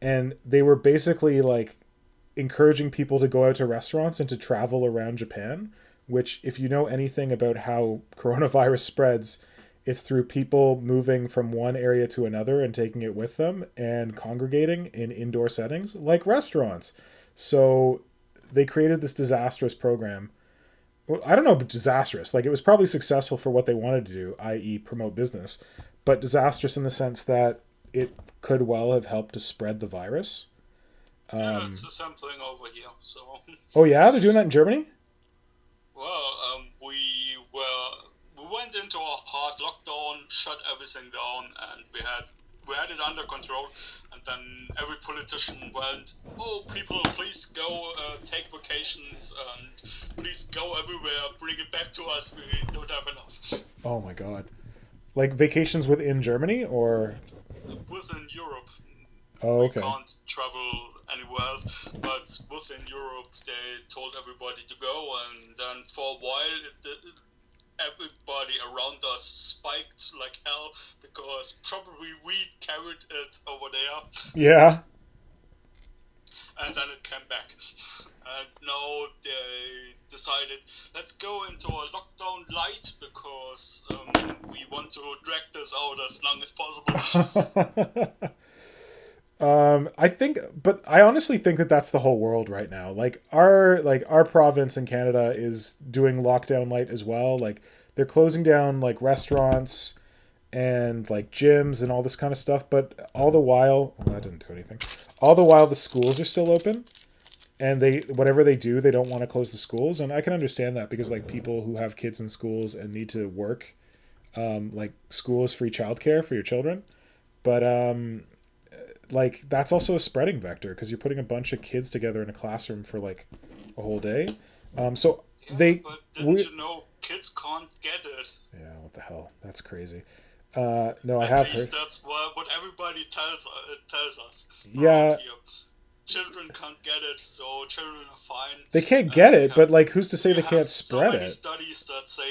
and they were basically like encouraging people to go out to restaurants and to travel around Japan, which if you know anything about how coronavirus spreads, it's through people moving from one area to another and taking it with them and congregating in indoor settings like restaurants. So they created this disastrous program. Well, I don't know, but disastrous. Like it was probably successful for what they wanted to do, i.e. promote business, but disastrous in the sense that it could well have helped to spread the virus. Yeah, it's the same thing over here. So. Oh yeah, they're doing that in Germany? Well, we went into a hard lockdown, shut everything down, and we had it under control. And then every politician went, "Oh, people, please go take vacations and please go everywhere. Bring it back to us. We don't have enough." Oh my god! Like vacations within Germany or within Europe? Oh, okay. We can't travel anywhere else, but within Europe they told everybody to go, and then for a while everybody around us spiked like hell because probably we carried it over there. Yeah. And then it came back. And now they decided, let's go into a lockdown light because we want to drag this out as long as possible. I honestly think that that's the whole world right now. Like our province in Canada is doing lockdown light as well. Like they're closing down like restaurants and like gyms and all this kind of stuff. But all the while, well, that didn't do anything. All the while the schools are still open, and whatever they do, they don't want to close the schools. And I can understand that because like people who have kids in schools and need to work, like school is free childcare for your children, but like that's also a spreading vector because you're putting a bunch of kids together in a classroom for like a whole day. So yeah, they but didn't you know kids can't get it? Yeah, what the hell? That's crazy. No, I At have least heard. that's what everybody tells us. Yeah. Children can't get it, so children are fine. They can't get it, but like, who's to say they can't spread so many it? studies that say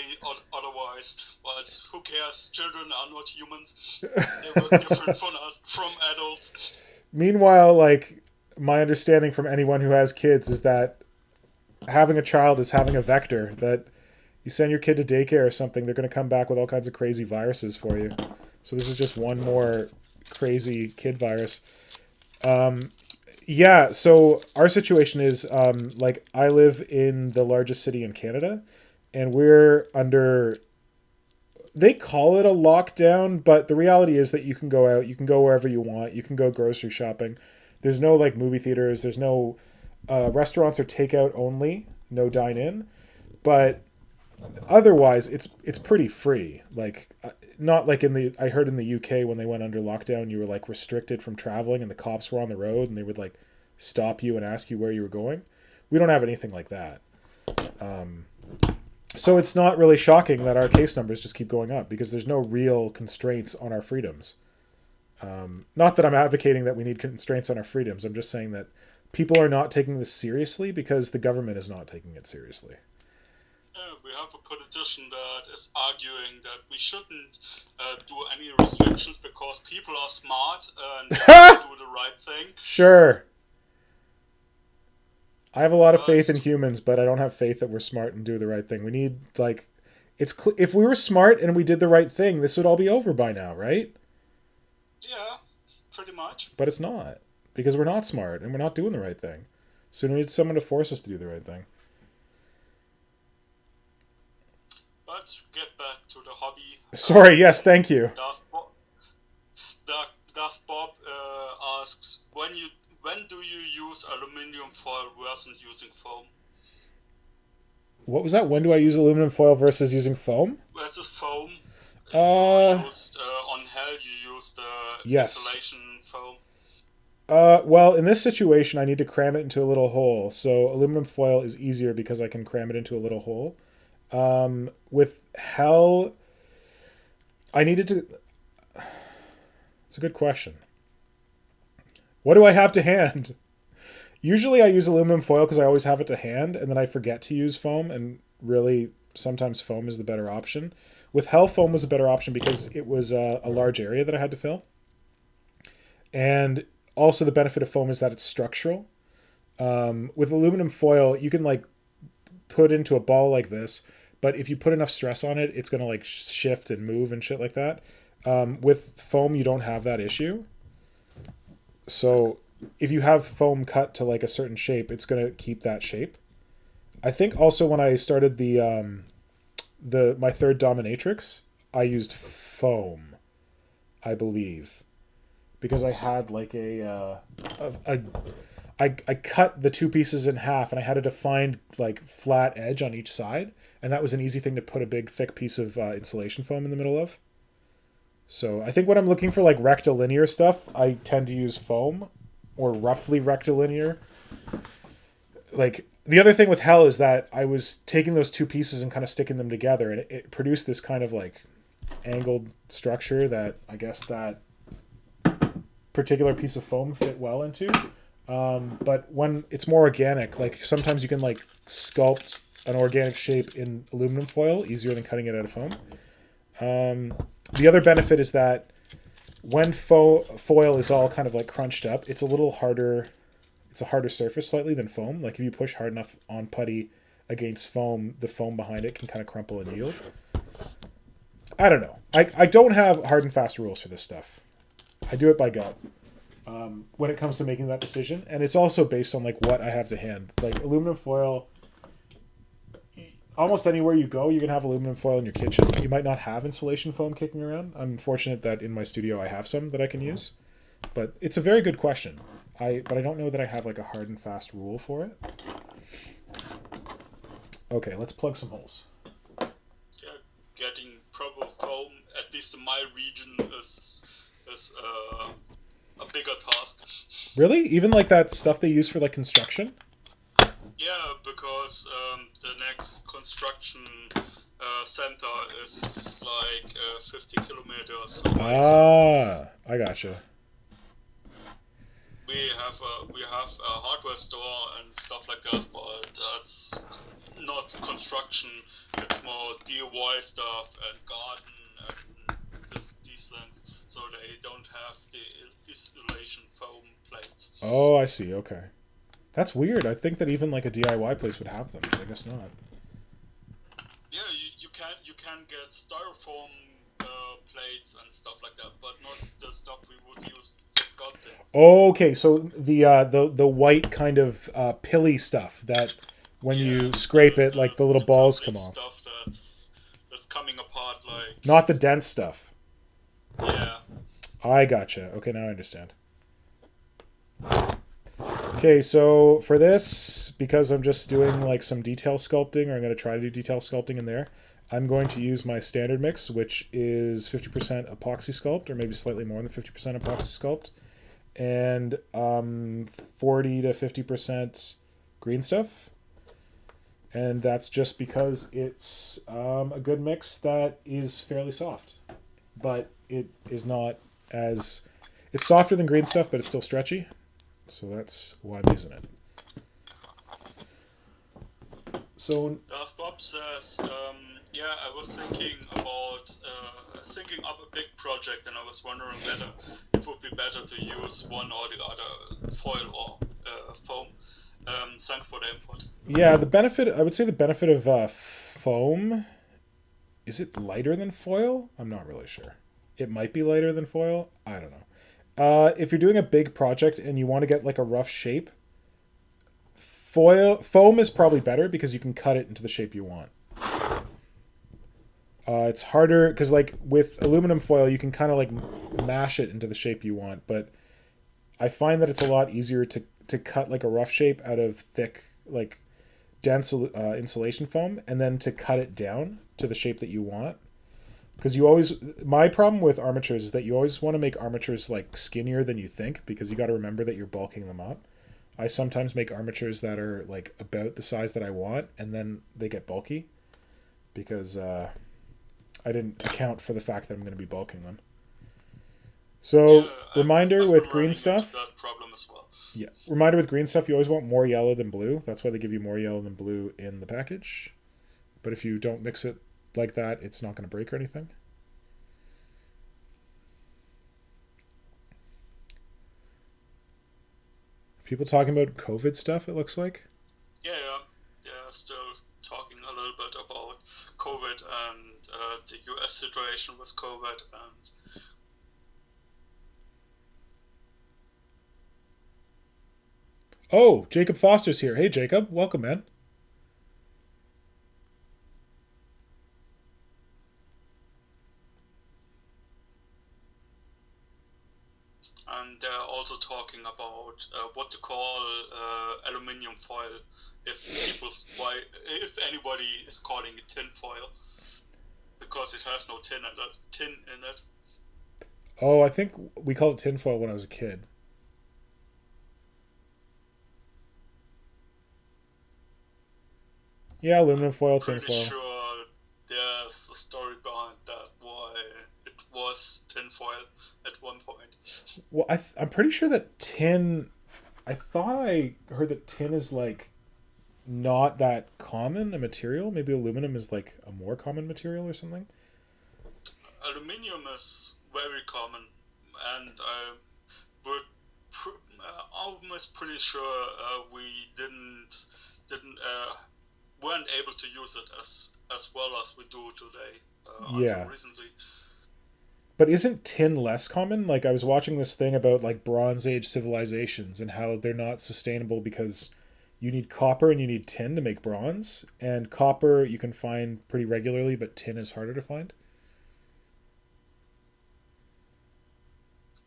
otherwise, but who cares? Children are not humans. They work different from adults. Meanwhile, like, my understanding from anyone who has kids is that having a child is having a vector. That you send your kid to daycare or something, they're going to come back with all kinds of crazy viruses for you. So this is just one more crazy kid virus. Yeah, so our situation is like I live in the largest city in Canada, and we're under. They call it a lockdown, but the reality is that you can go out, you can go wherever you want, you can go grocery shopping. There's no like movie theaters, there's no restaurants are takeout only, no dine in, but otherwise it's pretty free. Like not like in the I heard in the UK when they went under lockdown, you were like restricted from traveling, and the cops were on the road and they would like stop you and ask you where you were going. We don't have anything like that. Um, so it's not really shocking that our case numbers just keep going up because there's no real constraints on our freedoms. Not that I'm advocating that we need constraints on our freedoms. I'm just saying that people are not taking this seriously because the government is not taking it seriously. We have a politician that is arguing that we shouldn't do any restrictions because people are smart and they do the right thing. Sure. I have a lot of But faith in humans, but I don't have faith that we're smart and do the right thing. We need like if we were smart and we did the right thing, this would all be over by now, right? yeah, pretty much. But it's not because we're not smart and we're not doing the right thing. So we need someone to force us to do the right thing. But get back to the hobby. Sorry, yes, thank you. Duff Bob asks when do you use aluminium foil versus using foam? What was that? When do I use aluminum foil versus using foam? Versus foam. Uh, You used on Hell. You used yes. insulation foam. Well, in this situation, I need to cram it into a little hole. So aluminum foil is easier because I can cram it into a little hole. With Hell, I needed to. It's a good question. What do I have to hand? Usually I use aluminum foil because I always have it to hand, and then I forget to use foam, and really sometimes foam is the better option. With Hell, foam was a better option because it was a large area that I had to fill. And also the benefit of foam is that it's structural. With aluminum foil, you can like put into a ball like this, but if you put enough stress on it, it's going to like shift and move and shit like that. With foam, you don't have that issue. So if you have foam cut to like a certain shape, it's going to keep that shape. I think also when I started my third dominatrix, I used foam, I believe, because I had like I cut the two pieces in half and I had a defined like flat edge on each side, and that was an easy thing to put a big thick piece of insulation foam in the middle of. So I think when I'm looking for like rectilinear stuff, I tend to use foam or roughly rectilinear. Like the other thing with Hell is that I was taking those two pieces and kind of sticking them together, and it produced this kind of like angled structure that I guess that particular piece of foam fit well into. But when it's more organic, like sometimes you can like sculpt an organic shape in aluminum foil easier than cutting it out of foam. The other benefit is that when foil is all kind of like crunched up, it's a little harder. It's a harder surface slightly than foam. Like if you push hard enough on putty against foam, the foam behind it can kind of crumple and yield. I don't know. I don't have hard and fast rules for this stuff. I do it by gut when it comes to making that decision. And it's also based on like what I have to hand. Like aluminum foil, almost anywhere you go, you can have aluminum foil in your kitchen. You might not have insulation foam kicking around. I'm fortunate that in my studio I have some that I can use. But it's a very good question. But I don't know that I have like a hard and fast rule for it. Okay, let's plug some holes. Yeah, getting proper foam, at least in my region, is a bigger task. Really? Even like that stuff they use for like construction? Yeah, because the next construction center is like 50 kilometers away. Ah, I gotcha. We have a hardware store and stuff like that, but that's not construction. It's more DIY stuff and garden and these things. So they don't have the isolation foam plates. Oh, I see. Okay. That's weird. I think that even like a DIY place would have them. I guess not. Yeah, you can get styrofoam plates and stuff like that, but not the stuff we would use for sculpting. Okay, so the white kind of pilly stuff that when you scrape it, like the little balls come off. Stuff that's coming apart, like Not the dense stuff. yeah. I gotcha. Okay, now I understand. Okay, so for this, because I'm just doing like some detail sculpting, or I'm going to try to do detail sculpting in there, I'm going to use my standard mix, which is 50% epoxy sculpt, or maybe slightly more than 50% epoxy sculpt, and 40 to 50% green stuff. And that's just because it's a good mix that is fairly soft, but it is not as... It's softer than green stuff, but it's still stretchy. So that's why I'm using it. So Bob says, yeah, I was thinking about thinking up a big project, and I was wondering whether it would be better to use one or the other, foil or foam. Thanks for the input. yeah, the benefit, I would say the benefit of foam, is it lighter than foil? I'm not really sure. It might be lighter than foil. I don't know. If you're doing a big project and you want to get like a rough shape, foam is probably better because you can cut it into the shape you want. It's harder because like with aluminum foil you can kind of like mash it into the shape you want, but I find that it's a lot easier to cut like a rough shape out of thick, like dense insulation foam, and then to cut it down to the shape that you want. Because you always... My problem with armatures is that you always want to make armatures like skinnier than you think, because you got to remember that you're bulking them up. I sometimes make armatures that are like about the size that I want, and then they get bulky because I didn't account for the fact that I'm going to be bulking them. So reminder with green stuff. That problem as well. Yeah, reminder with green stuff, you always want more yellow than blue. That's why they give you more yellow than blue in the package. But if you don't mix it like that, it's not going to break or anything. People talking about COVID stuff, it looks like. Yeah, still talking a little bit about COVID and the US situation with COVID and Oh, Jacob Foster's here. Hey, Jacob. Welcome, man. they're also talking about what to call aluminium foil. If anybody is calling it tin foil, because it has no tin in it. Oh, I think we called it tinfoil when I was a kid. Yeah, aluminum foil, tinfoil. Pretty sure there's a story behind that why it was tinfoil at one point. Well, I'm pretty sure that tin... I thought I heard that tin is like not that common a material. Maybe aluminum is like a more common material or something. Aluminium is very common, and I would almost pretty sure we weren't able to use it as well as we do today until recently. But isn't tin less common? Like I was watching this thing about like Bronze Age civilizations and how they're not sustainable because you need copper and you need tin to make bronze. And copper you can find pretty regularly, but tin is harder to find.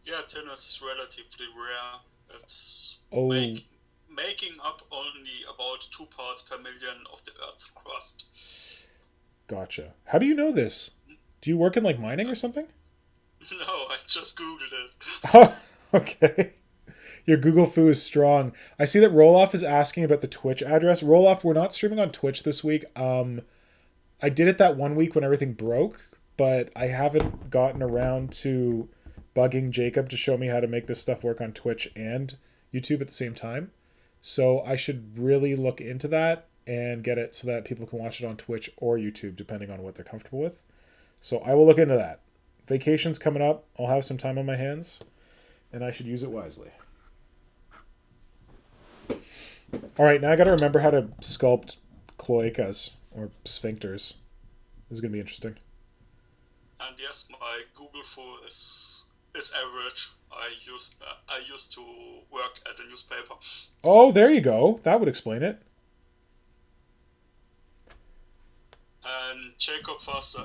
Yeah, tin is relatively rare. It's making up only about 2 parts per million of the Earth's crust. Gotcha. How do you know this? Do you work in like mining or something? No, I just Googled it. Oh, okay. Your Google foo is strong. I see that Roloff is asking about the Twitch address. Roloff, we're not streaming on Twitch this week. I did it that one week when everything broke, but I haven't gotten around to bugging Jacob to show me how to make this stuff work on Twitch and YouTube at the same time. So I should really look into that and get it so that people can watch it on Twitch or YouTube, depending on what they're comfortable with. So I will look into that. Vacation's coming up. I'll have some time on my hands, and I should use it wisely. All right, now I got to remember how to sculpt cloacas or sphincters. This is going to be interesting. And yes, my Google foo is average. I used to work at a newspaper. Oh, there you go. That would explain it. And Jacob first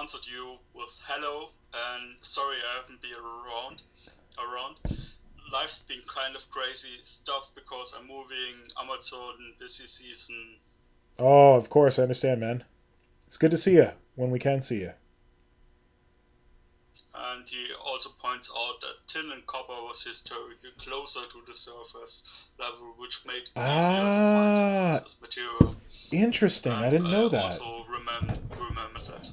answered you with hello and sorry I haven't been around. Life's been kind of crazy stuff because I'm moving Amazon busy season. Oh, of course, I understand, man. It's good to see you when we can see you. And he also points out that tin and copper was historically closer to the surface level, which made it easier to find this material. Interesting. And I didn't know that. also remember that.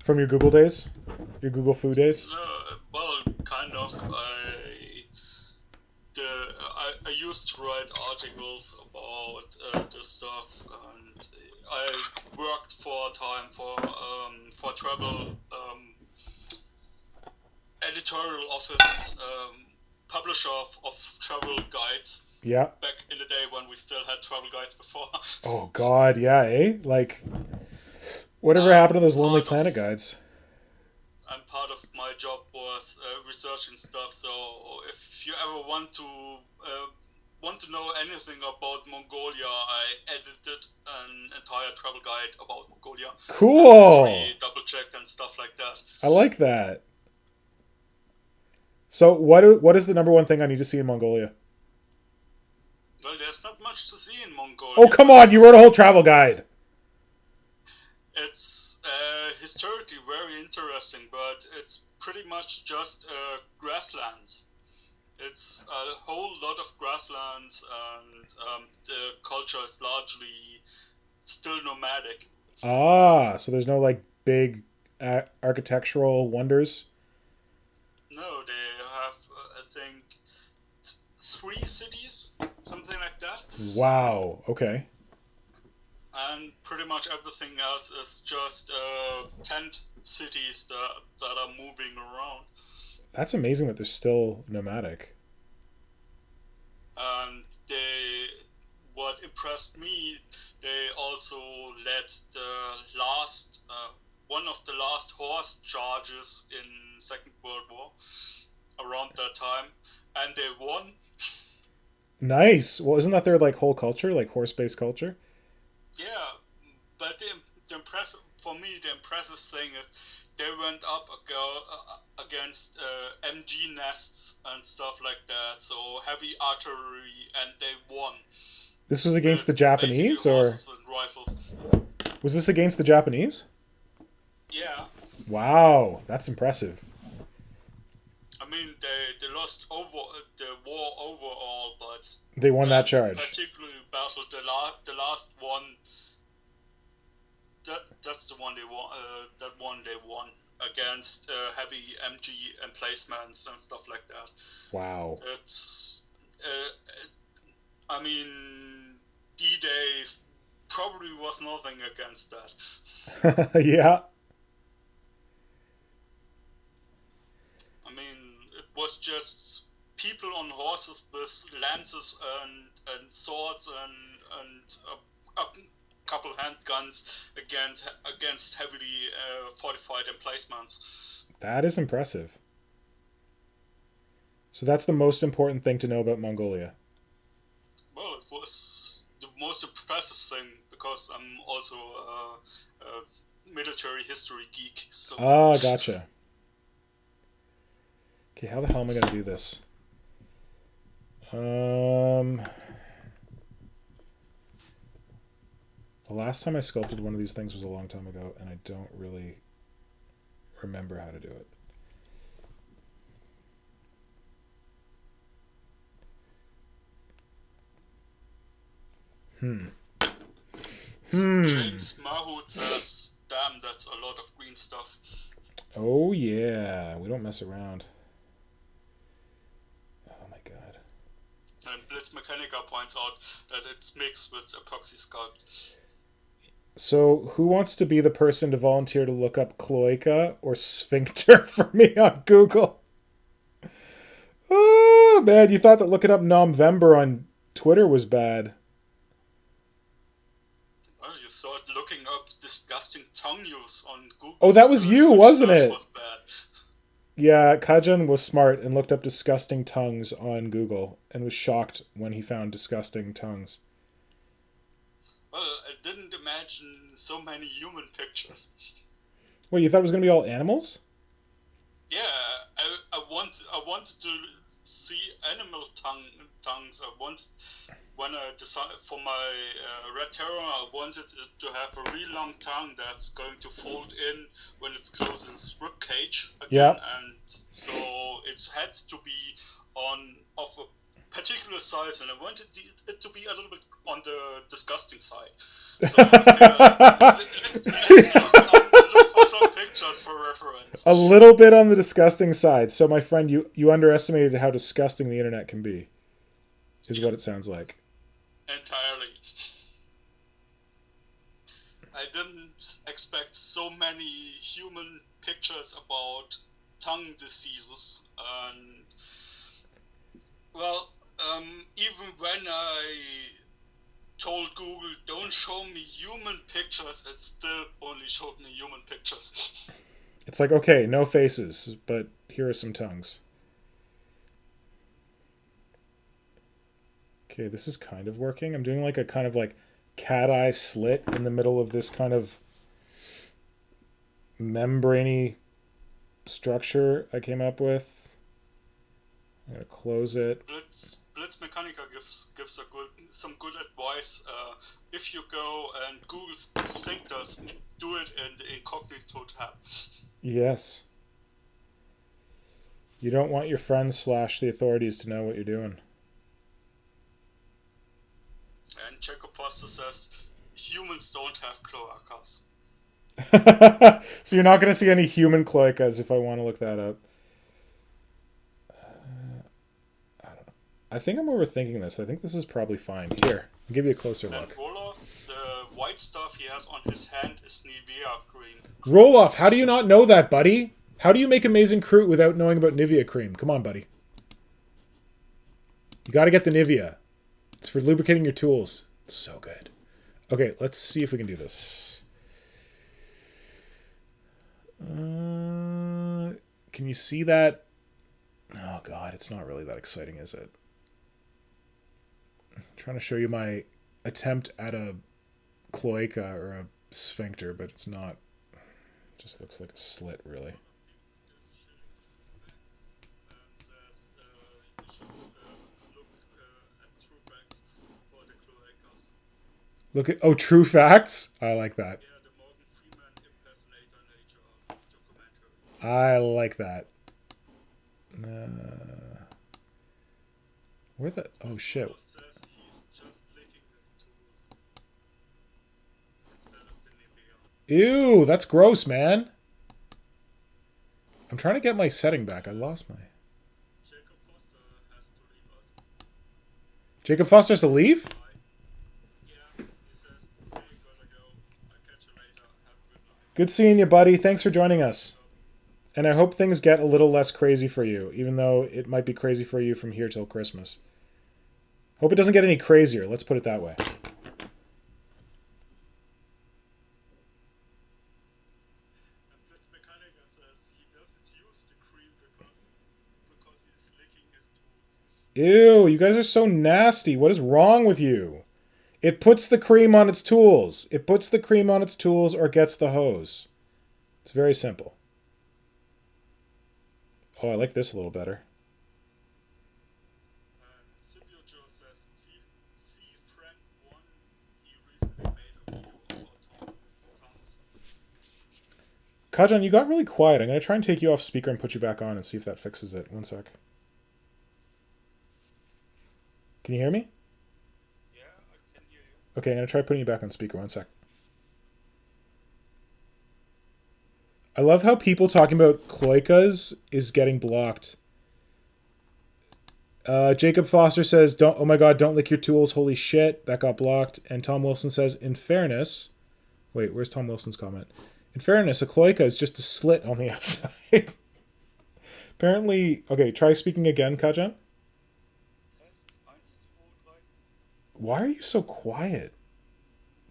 From your Google days? Your Google Foo days? Well, kind of. I used to write articles about this stuff, and I worked for a time for travel editorial office, publisher of travel guides. Yeah. Back in the day when we still had travel guides before. Oh God, yeah, eh? Like, whatever happened to those Lonely Planet guides? And part of my job was researching stuff. So if you ever want to know anything about Mongolia, I edited an entire travel guide about Mongolia. Cool. Double checked and stuff like that. I like that. So what is the number one thing I need to see in Mongolia? Well, there's not much to see in Mongolia. Oh, come on, you wrote a whole travel guide. It's historically very interesting, but it's pretty much just grasslands. It's a whole lot of grasslands, and the culture is largely still nomadic. Ah, so there's no like big architectural wonders? No, they have, I think, 3 cities, something like that. Wow, okay. And pretty much everything else is just tent cities that are moving around. That's amazing that they're still nomadic. And what impressed me, they also led the last, one of the last horse charges in Second World War around that time, and they won. Nice. Well, isn't that their like whole culture, like horse-based culture? Yeah, but the impressive for me, the impressive thing is they went up against MG nests and stuff like that, so heavy artillery, and they won. This was against the Japanese, or was this against the Japanese? Yeah. Wow, that's impressive. I mean, they lost the war overall, but they won that charge. Particularly battle, the last one. That's the one they won. That one they won against heavy MG emplacements and stuff like that. Wow. It's. I mean, D-Day probably was nothing against that. Yeah. I mean, it was just people on horses with lances and swords and a couple handguns against heavily fortified emplacements. That is impressive. So that's the most important thing to know about Mongolia. Well, it was the most impressive thing because I'm also a military history geek. So. Ah, gotcha. Okay, how the hell am I going to do this? The last time I sculpted one of these things was a long time ago, and I don't really remember how to do it. James Mahout says, damn, that's a lot of green stuff. Oh, yeah. We don't mess around. Oh, my God. And Blitz Mechanica points out that it's mixed with epoxy sculpt. So, who wants to be the person to volunteer to look up cloaca or sphincter for me on Google? Oh, man, you thought that looking up November on Twitter was bad. Well, you thought looking up disgusting tongue news on Google. Oh, that was you, wasn't it? Was bad. Yeah, Kajan was smart and looked up disgusting tongues on Google and was shocked when he found disgusting tongues. Well, I didn't imagine so many human pictures. Wait, you thought it was going to be all animals? Yeah, I wanted to see animal tongues. I want when I decided for my red terror, I wanted it to have a really long tongue that's going to fold in when it's closing its rib cage again, Yeah. and so it had to be on of a particular size, and I wanted it to be a little bit on the disgusting side. So let's look for some pictures for reference. A little bit on the disgusting side. So, my friend, you underestimated how disgusting the internet can be, is what it sounds like. Entirely. I didn't expect so many human pictures about tongue diseases, and well, even when I told Google don't show me human pictures, it still only showed me human pictures. It's like, okay, no faces, but here are some tongues. Okay, this is kind of working. I'm doing like a kind of like cat eye slit in the middle of this kind of membraney structure I came up with. I'm gonna close it. Blitz Mechanica gives some good advice. If you go and Google sphincters, do it in the incognito tab. Yes. You don't want your friends / the authorities to know what you're doing. And Jacob Foster says humans don't have cloacas. So you're not going to see any human cloacas if I want to look that up. I don't know. I think I'm overthinking this. I think this is probably fine. Here, I'll give you a closer look. Olaf, the white stuff he has on his hand is Nivea cream. Roloff, how do you not know that, buddy? How do you make amazing fruit without knowing about Nivea cream? Come on, buddy. You got to get the Nivea. It's for lubricating your tools. It's so good. Okay, let's see if we can do this. Can you see that? Oh, God, it's not really that exciting, is it? I'm trying to show you my attempt at a cloaca or a sphincter, but it's not. It just looks like a slit, really. Look at true facts. I like that. Yeah, the Morgan Freeman impersonator nature documentary. I like that. Where the? Oh shit! Olaf says he's just licking his tools instead of the Nivea. Ew, that's gross, man. I'm trying to get my setting back. I lost my. Jacob Foster has to leave us. Jacob Foster has to leave? Yeah, he says, hey, gotta go. I'll catch you later. Have a good night. Good seeing you, buddy. Thanks for joining us. And I hope things get a little less crazy for you, even though it might be crazy for you from here till Christmas. Hope it doesn't get any crazier. Let's put it that way. And Blitz Mechanica says he doesn't use the cream because he's licking his tools. Ew, you guys are so nasty. What is wrong with you? It puts the cream on its tools. It puts the cream on its tools or gets the hose. It's very simple. Oh, I like this a little better. Silvio Joe says, see Frank 1, he recently made a video about tongues. Kajan, you got really quiet. I'm going to try and take you off speaker and put you back on and see if that fixes it. One sec. Can you hear me? Yeah, I can hear you. Okay, I'm going to try putting you back on speaker. One sec. I love how people talking about cloacas is getting blocked. Jacob Foster says, "Don't. Oh my God, don't lick your tools. Holy shit, that got blocked." And Tom Wilson says, "In fairness, wait, where's Tom Wilson's comment? In fairness, a cloaca is just a slit on the outside." Apparently, okay. Try speaking again, Kajan. Why are you so quiet?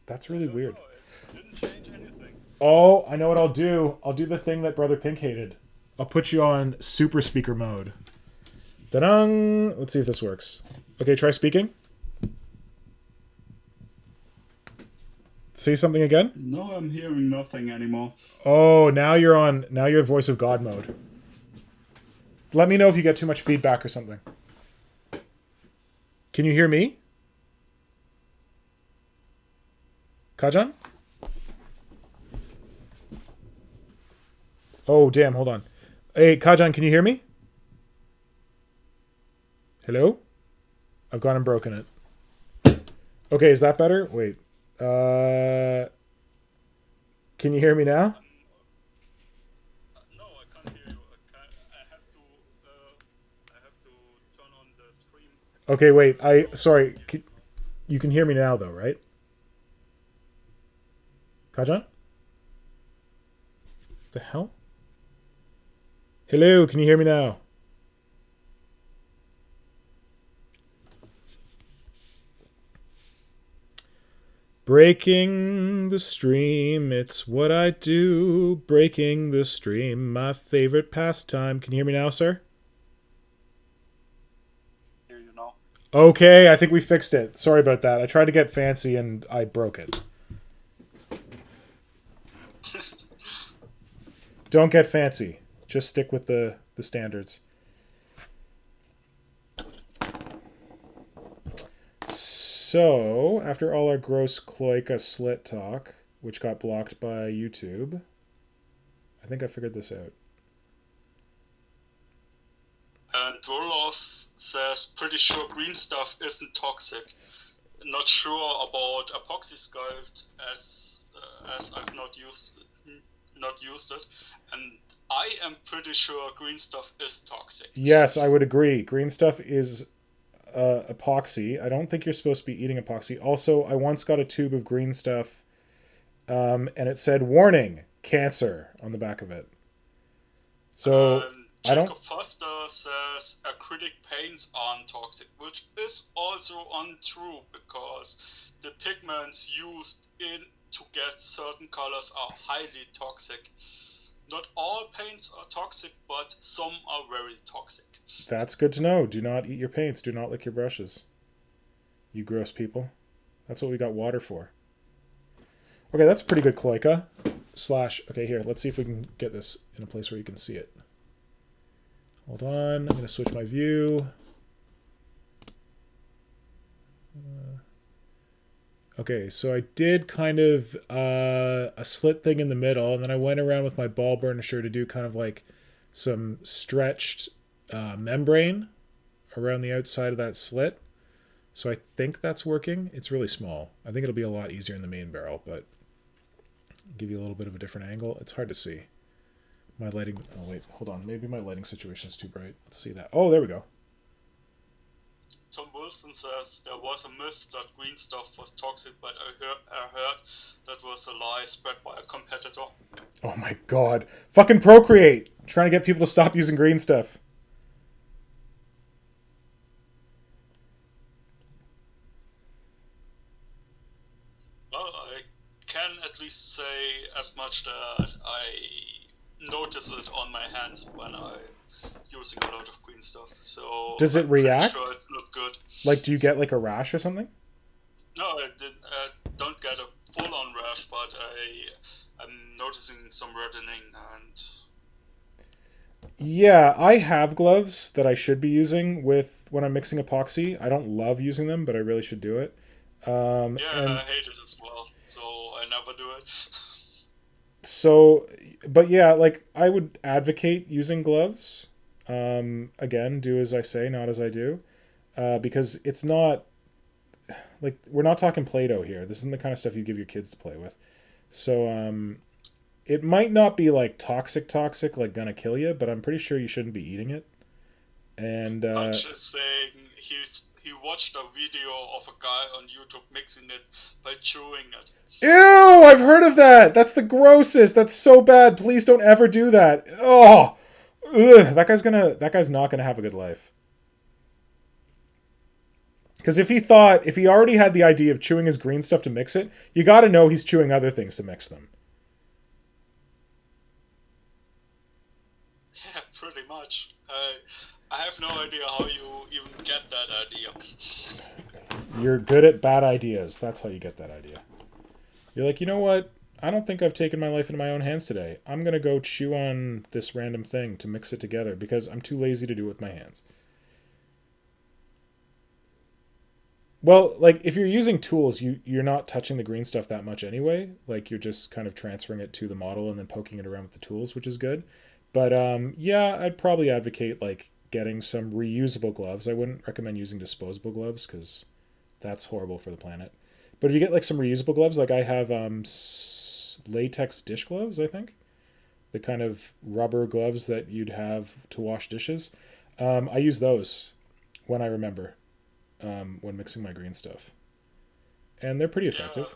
That's really weird. It didn't change anything. Oh, I know what I'll do. I'll do the thing that Brother Pink hated. I'll put you on super speaker mode. Ta-dang! Let's see if this works. Okay, try speaking. Say something again. No, I'm hearing nothing anymore. Oh, now you're voice of God mode. Let me know if you get too much feedback or something. Can you hear me? Kajan? Oh, damn, hold on. Hey, Kajan, can you hear me? Hello? I've gone and broken it. Okay, is that better? Wait. Can you hear me now? No, I can't hear you. I have to turn on the stream. Okay, wait. Sorry. You can hear me now, though, right? Kajan? The hell? Hello, can you hear me now? Breaking the stream, it's what I do. Breaking the stream, my favorite pastime. Can you hear me now, sir? Hear you now. Okay, I think we fixed it. Sorry about that. I tried to get fancy and I broke it. Don't get fancy. Just stick with the standards. So, after all our gross cloaca slit talk, which got blocked by YouTube, I think I figured this out. And Dvorlov says, pretty sure green stuff isn't toxic. Not sure about epoxy sculpt as I've not used it, and I am pretty sure green stuff is toxic. Yes, I would agree. Green stuff is epoxy. I don't think you're supposed to be eating epoxy. Also, I once got a tube of green stuff, and it said "Warning: Cancer" on the back of it. So I don't. Jacob Foster says acrylic paints aren't toxic, which is also untrue because the pigments used to get certain colors are highly toxic. Not all paints are toxic, but some are very toxic. That's good to know. Do not eat your paints. Do not lick your brushes. You gross people. That's what we got water for. Okay, that's a pretty good cloaca. Okay, here, let's see if we can get this in a place where you can see it. Hold on, I'm going to switch my view. Okay, so I did kind of a slit thing in the middle, and then I went around with my ball burnisher to do kind of like some stretched membrane around the outside of that slit. So I think that's working. It's really small. I think it'll be a lot easier in the main barrel, but I'll give you a little bit of a different angle. It's hard to see. My lighting, oh wait, hold on. Maybe my lighting situation is too bright. Let's see that. Oh, there we go. Tom Wilson says there was a myth that green stuff was toxic, but I heard that was a lie spread by a competitor. Oh my god. Fucking Procreate! Trying to get people to stop using green stuff. Well, I can at least say as much that I notice it on my hands when I'm using a lot of green stuff. So does it react? Sure, it's not good. Like, do you get like a rash or something? No, I don't get a full-on rash, but I'm noticing some reddening and. Yeah, I have gloves that I should be using when I'm mixing epoxy. I don't love using them, but I really should do it. I hate it as well, so I never do it. So, but yeah, like I would advocate using gloves. Again, do as I say, not as I do, because it's not like we're not talking Play-Doh here. This isn't the kind of stuff you give your kids to play with. So, it might not be like toxic, like gonna kill you, but I'm pretty sure you shouldn't be eating it. And I'm just saying he watched a video of a guy on YouTube mixing it by chewing it. Ew! I've heard of that. That's the grossest. That's so bad. Please don't ever do that. Oh, ugh. That guy's not gonna have a good life. Because if he already had the idea of chewing his green stuff to mix it, you got to know he's chewing other things to mix them. much. I have no idea how you even get that idea. You're good at bad ideas. That's how you get that idea. You're like, you know what? I don't think I've taken my life into my own hands today. I'm going to go chew on this random thing to mix it together because I'm too lazy to do it with my hands. Well, like, if you're using tools, you're not touching the green stuff that much anyway. Like, you're just kind of transferring it to the model and then poking it around with the tools, which is good. But, yeah, I'd probably advocate, like, getting some reusable gloves. I wouldn't recommend using disposable gloves because that's horrible for the planet. But if you get, like, some reusable gloves, like I have latex dish gloves, I think. The kind of rubber gloves that you'd have to wash dishes. I use those when I remember. When mixing my green stuff. And they're pretty effective.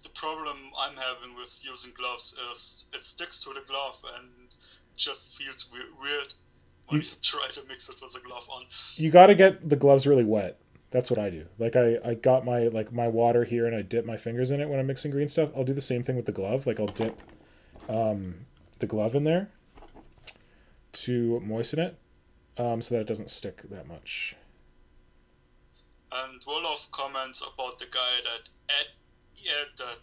The problem I'm having with using gloves is it sticks to the glove and just feels weird when you try to mix it with a glove on. You got to get the gloves really wet. That's what I do. Like I got my water here and I dip my fingers in it when I'm mixing green stuff. I'll do the same thing with the glove. Like I'll dip the glove in there to moisten it so that it doesn't stick that much. And Wolof comments about the guy that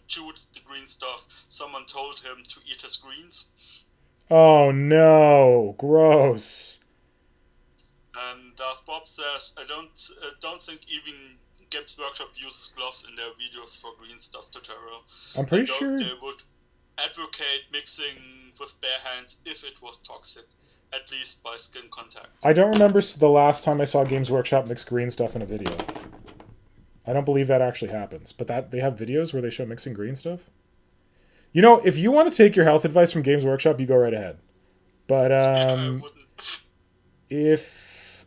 chewed the green stuff. Someone told him to eat his greens. Oh no! Gross. And Darth Bob says, I don't think even Games Workshop uses gloves in their videos for green stuff tutorial. I'm pretty sure they would advocate mixing with bare hands if it was toxic. At least by skin contact. I don't remember the last time I saw Games Workshop mix green stuff in a video. I don't believe that actually happens. But that they have videos where they show mixing green stuff. You know, if you want to take your health advice from Games Workshop, you go right ahead. But if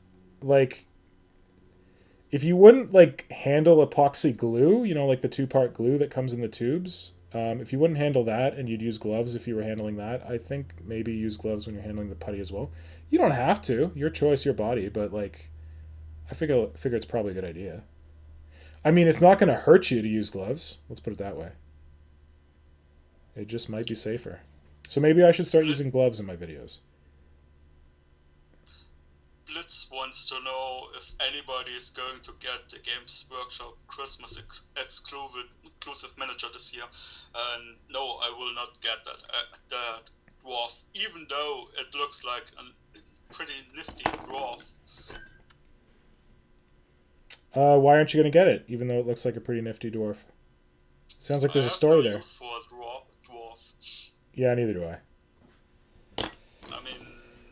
you wouldn't like handle epoxy glue, you know, like the 2-part glue that comes in the tubes. If you wouldn't handle that and you'd use gloves if you were handling that, I think maybe use gloves when you're handling the putty as well. You don't have to. Your choice, your body. But, like, I figure it's probably a good idea. I mean, it's not going to hurt you to use gloves. Let's put it that way. It just might be safer. So maybe I should start using gloves in my videos. Blitz wants to know if anybody is going to get the Games Workshop Christmas exclusive miniature this year. And no, I will not get that dwarf, even though it looks like a pretty nifty dwarf. Why aren't you going to get it, even though it looks like a pretty nifty dwarf? Sounds like there's a story there. For a dwarf. Yeah, neither do I. I mean...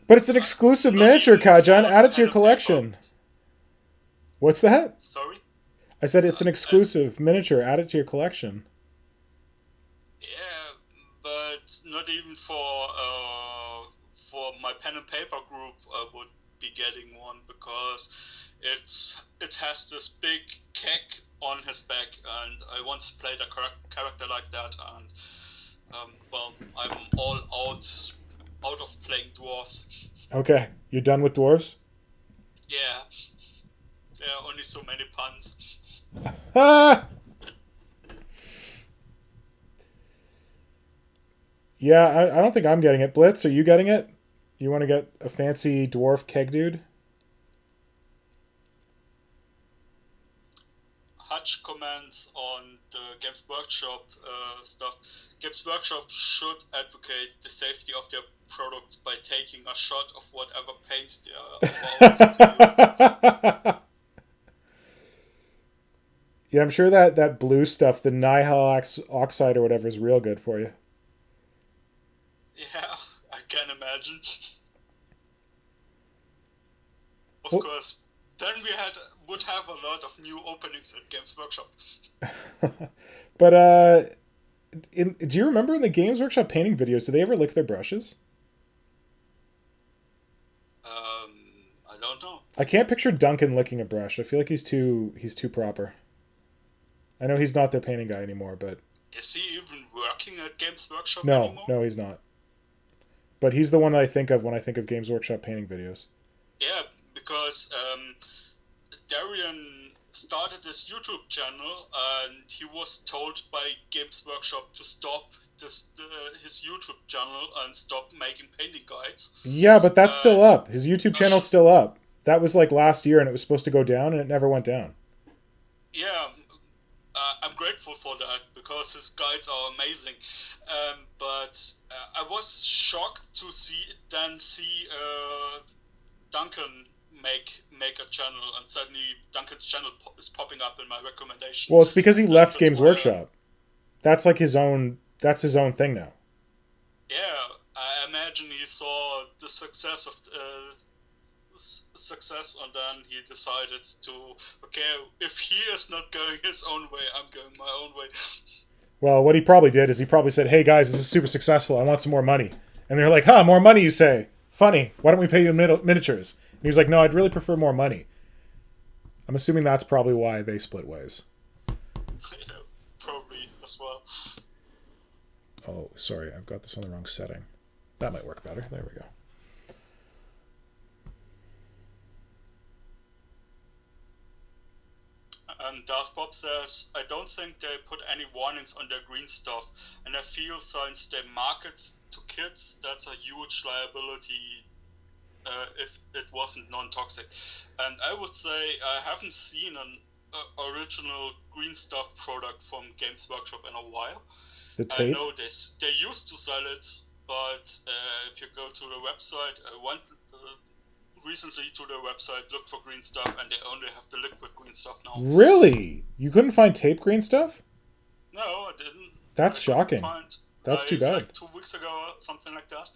But it's an exclusive miniature, Kajan. Add it to your collection. Paper. What's that? Sorry? I said it's an exclusive miniature. Add it to your collection. Yeah, but not even for my pen and paper group I would be getting one because it has this big keg on his back, and I once played a character like that, and well, I'm all out of playing dwarves. Okay, you're done with dwarves? Yeah. There are only so many puns. Yeah, I don't think I'm getting it. Blitz, are you getting it? You want to get a fancy dwarf keg dude? Hutch comments on the Games Workshop stuff. Games Workshop should advocate the safety of their products by taking a shot of whatever paint they are. Yeah, I'm sure that blue stuff, the nihil oxide or whatever, is real good for you. Yeah, I can imagine. Of course. Then we would have a lot of new openings at Games Workshop. But do you remember in the Games Workshop painting videos, do they ever lick their brushes? I don't know. I can't picture Duncan licking a brush. I feel like he's too proper. I know he's not their painting guy anymore, but is he even working at Games Workshop anymore? No, he's not. But he's the one I think of when I think of Games Workshop painting videos. Yeah, because Darian started this YouTube channel, and he was told by Games Workshop to stop his YouTube channel and stop making painting guides. Yeah, but that's still And up. His YouTube channel's still up. That was like last year, and it was supposed to go down, and it never went down. yeah, I'm grateful for that because his guides are amazing. But I was shocked to see Duncan make a channel, and suddenly Duncan's channel is popping up in my recommendation. Well, it's because he left Games why Workshop. That's like his own. That's his own thing now. Yeah, I imagine he saw the success, and then he decided to, okay, if he is not going his own way, I'm going my own way. Well, what he probably did is he probably said, "Hey guys, this is super successful. I want some more money." And they're like, "Huh, more money, you say? Funny. Why don't we pay you in miniatures?" And he was like, "No, I'd really prefer more money." I'm assuming that's probably why they split ways. Yeah, probably as well. Oh, sorry, I've got this on the wrong setting. That might work better. There we go. And Darth Bob says, I don't think they put any warnings on their green stuff, and I feel since they market to kids, that's a huge liability if it wasn't non-toxic. And I would say I haven't seen an original green stuff product from Games Workshop in a while. The tape? I know this. They used to sell it, but if you go to the website, I went recently to their website, looked for green stuff, and they only have the liquid green stuff now. Really? You couldn't find tape green stuff? No, I didn't. That's shocking. That's too bad. Like 2 weeks ago, something like that.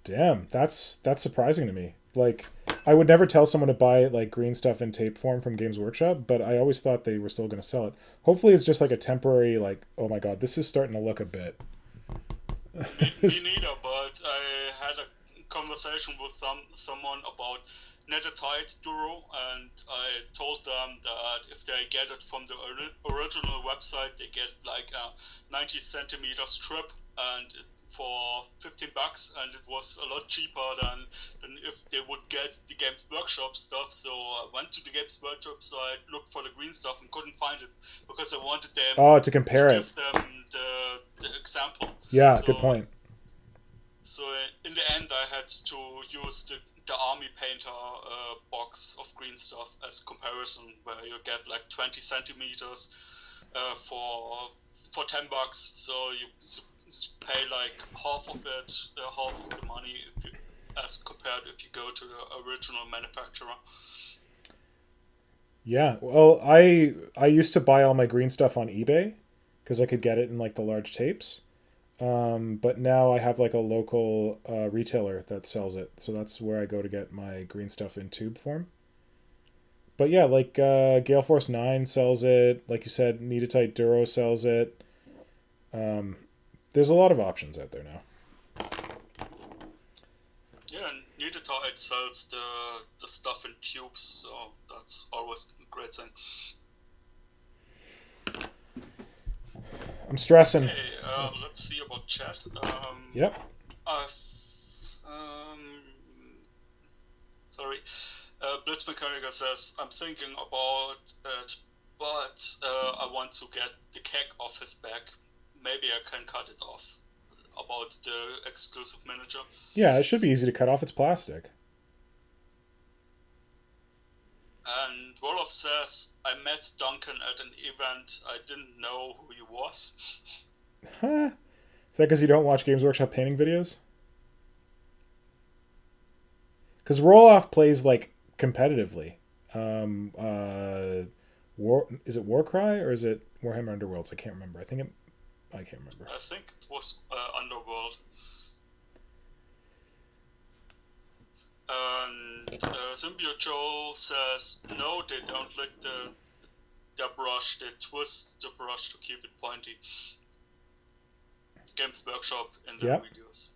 Damn, that's surprising to me. Like, I would never tell someone to buy like green stuff in tape form from Games Workshop, but I always thought they were still going to sell it. Hopefully, it's just like a temporary, like, oh my god, this is starting to look a bit. Me neither, but I had a conversation with someone about Netatite Duro, and I told them that if they get it from the original website, they get like a 90 centimeter strip, and for $15, and it was a lot cheaper than if they would get the Games Workshop stuff. So I went to the Games Workshop site, looked for the green stuff, and couldn't find it because I wanted them to compare to it. give them the example. Yeah, good point. So in the end, I had to use the Army Painter box of green stuff as comparison, where you get like 20 centimeters for $10. So you pay like half of it, half of the money, as compared if you go to the original manufacturer. Yeah, well, I used to buy all my green stuff on eBay because I could get it in like the large tapes. But now I have like a local retailer that sells it, so that's where I go to get my green stuff in tube form. But yeah, like Gale Force 9 sells it, like you said, Netatite Duro sells it. There's a lot of options out there now. Yeah, Netatite sells the stuff in tubes, so that's always a great thing. I'm stressing. Okay, let's see about chat. Yep. Sorry. Blitz Mechanica says, I'm thinking about it, but I want to get the keg off his back. Maybe I can cut it off. About the exclusive miniature. Yeah, it should be easy to cut off. It's plastic. And Roloff says, I met Duncan at an event. I didn't know who he was. Huh? Is that because you don't watch Games Workshop painting videos? Because Roloff plays like competitively. Is it Warcry or is it Warhammer Underworlds? I can't remember. I can't remember. I think it was Underworld. And Symbiote Joe says, no, they don't lick their brush, they twist the brush to keep it pointy. Games Workshop in their videos.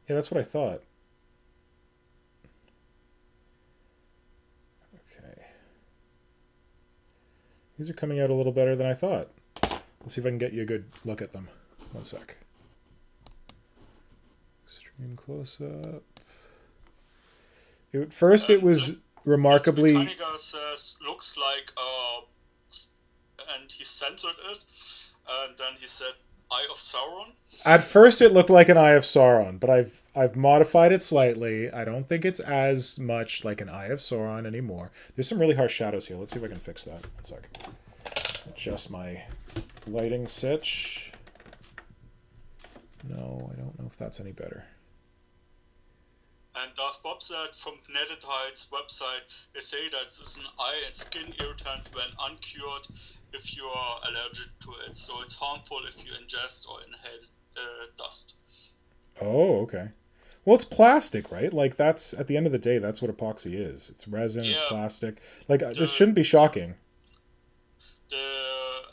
Yeah, that's what I thought. Okay. These are coming out a little better than I thought. Let's see if I can get you a good look at them. One sec. Extreme close up. At first it was remarkably... Mechanica says looks like and he censored it, and then he said Eye of Sauron. At first it looked like an Eye of Sauron, but I've modified it slightly. I don't think it's as much like an Eye of Sauron anymore. There's some really harsh shadows here. Let's see if I can fix that. 1 sec. Adjust my lighting switch. No, I don't know if that's any better. And Darth Bob said from Netetide's website, they say that this is an eye and skin irritant when uncured if you are allergic to it. So it's harmful if you ingest or inhale dust. Oh, okay. Well, it's plastic, right? Like, that's, at the end of the day, that's what epoxy is. It's resin, it's plastic. Like, this shouldn't be shocking.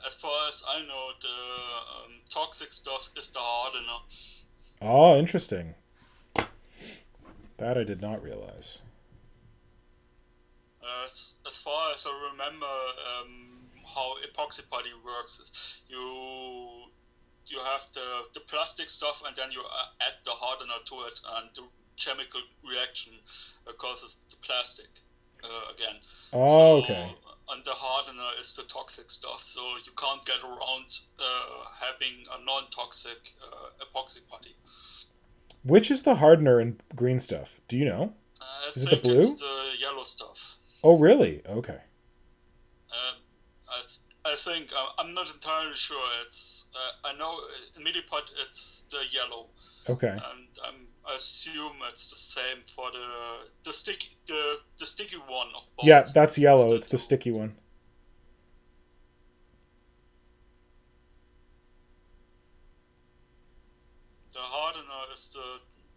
As far as I know, the toxic stuff is the hardener. Oh, interesting. That I did not realize. As far as I remember, how epoxy putty works is you have the plastic stuff and then you add the hardener to it, and the chemical reaction causes the plastic again. Oh, so, okay. And the hardener is the toxic stuff, so you can't get around having a non-toxic epoxy putty. Which is the hardener in green stuff? Do you know? Is it the blue? It's the yellow stuff. Oh, really? Okay. I think I'm not entirely sure. It's I know in Milliput it's the yellow. Okay. And I assume it's the same for the sticky one of both. Yeah, that's yellow. It's the sticky one. The hardener is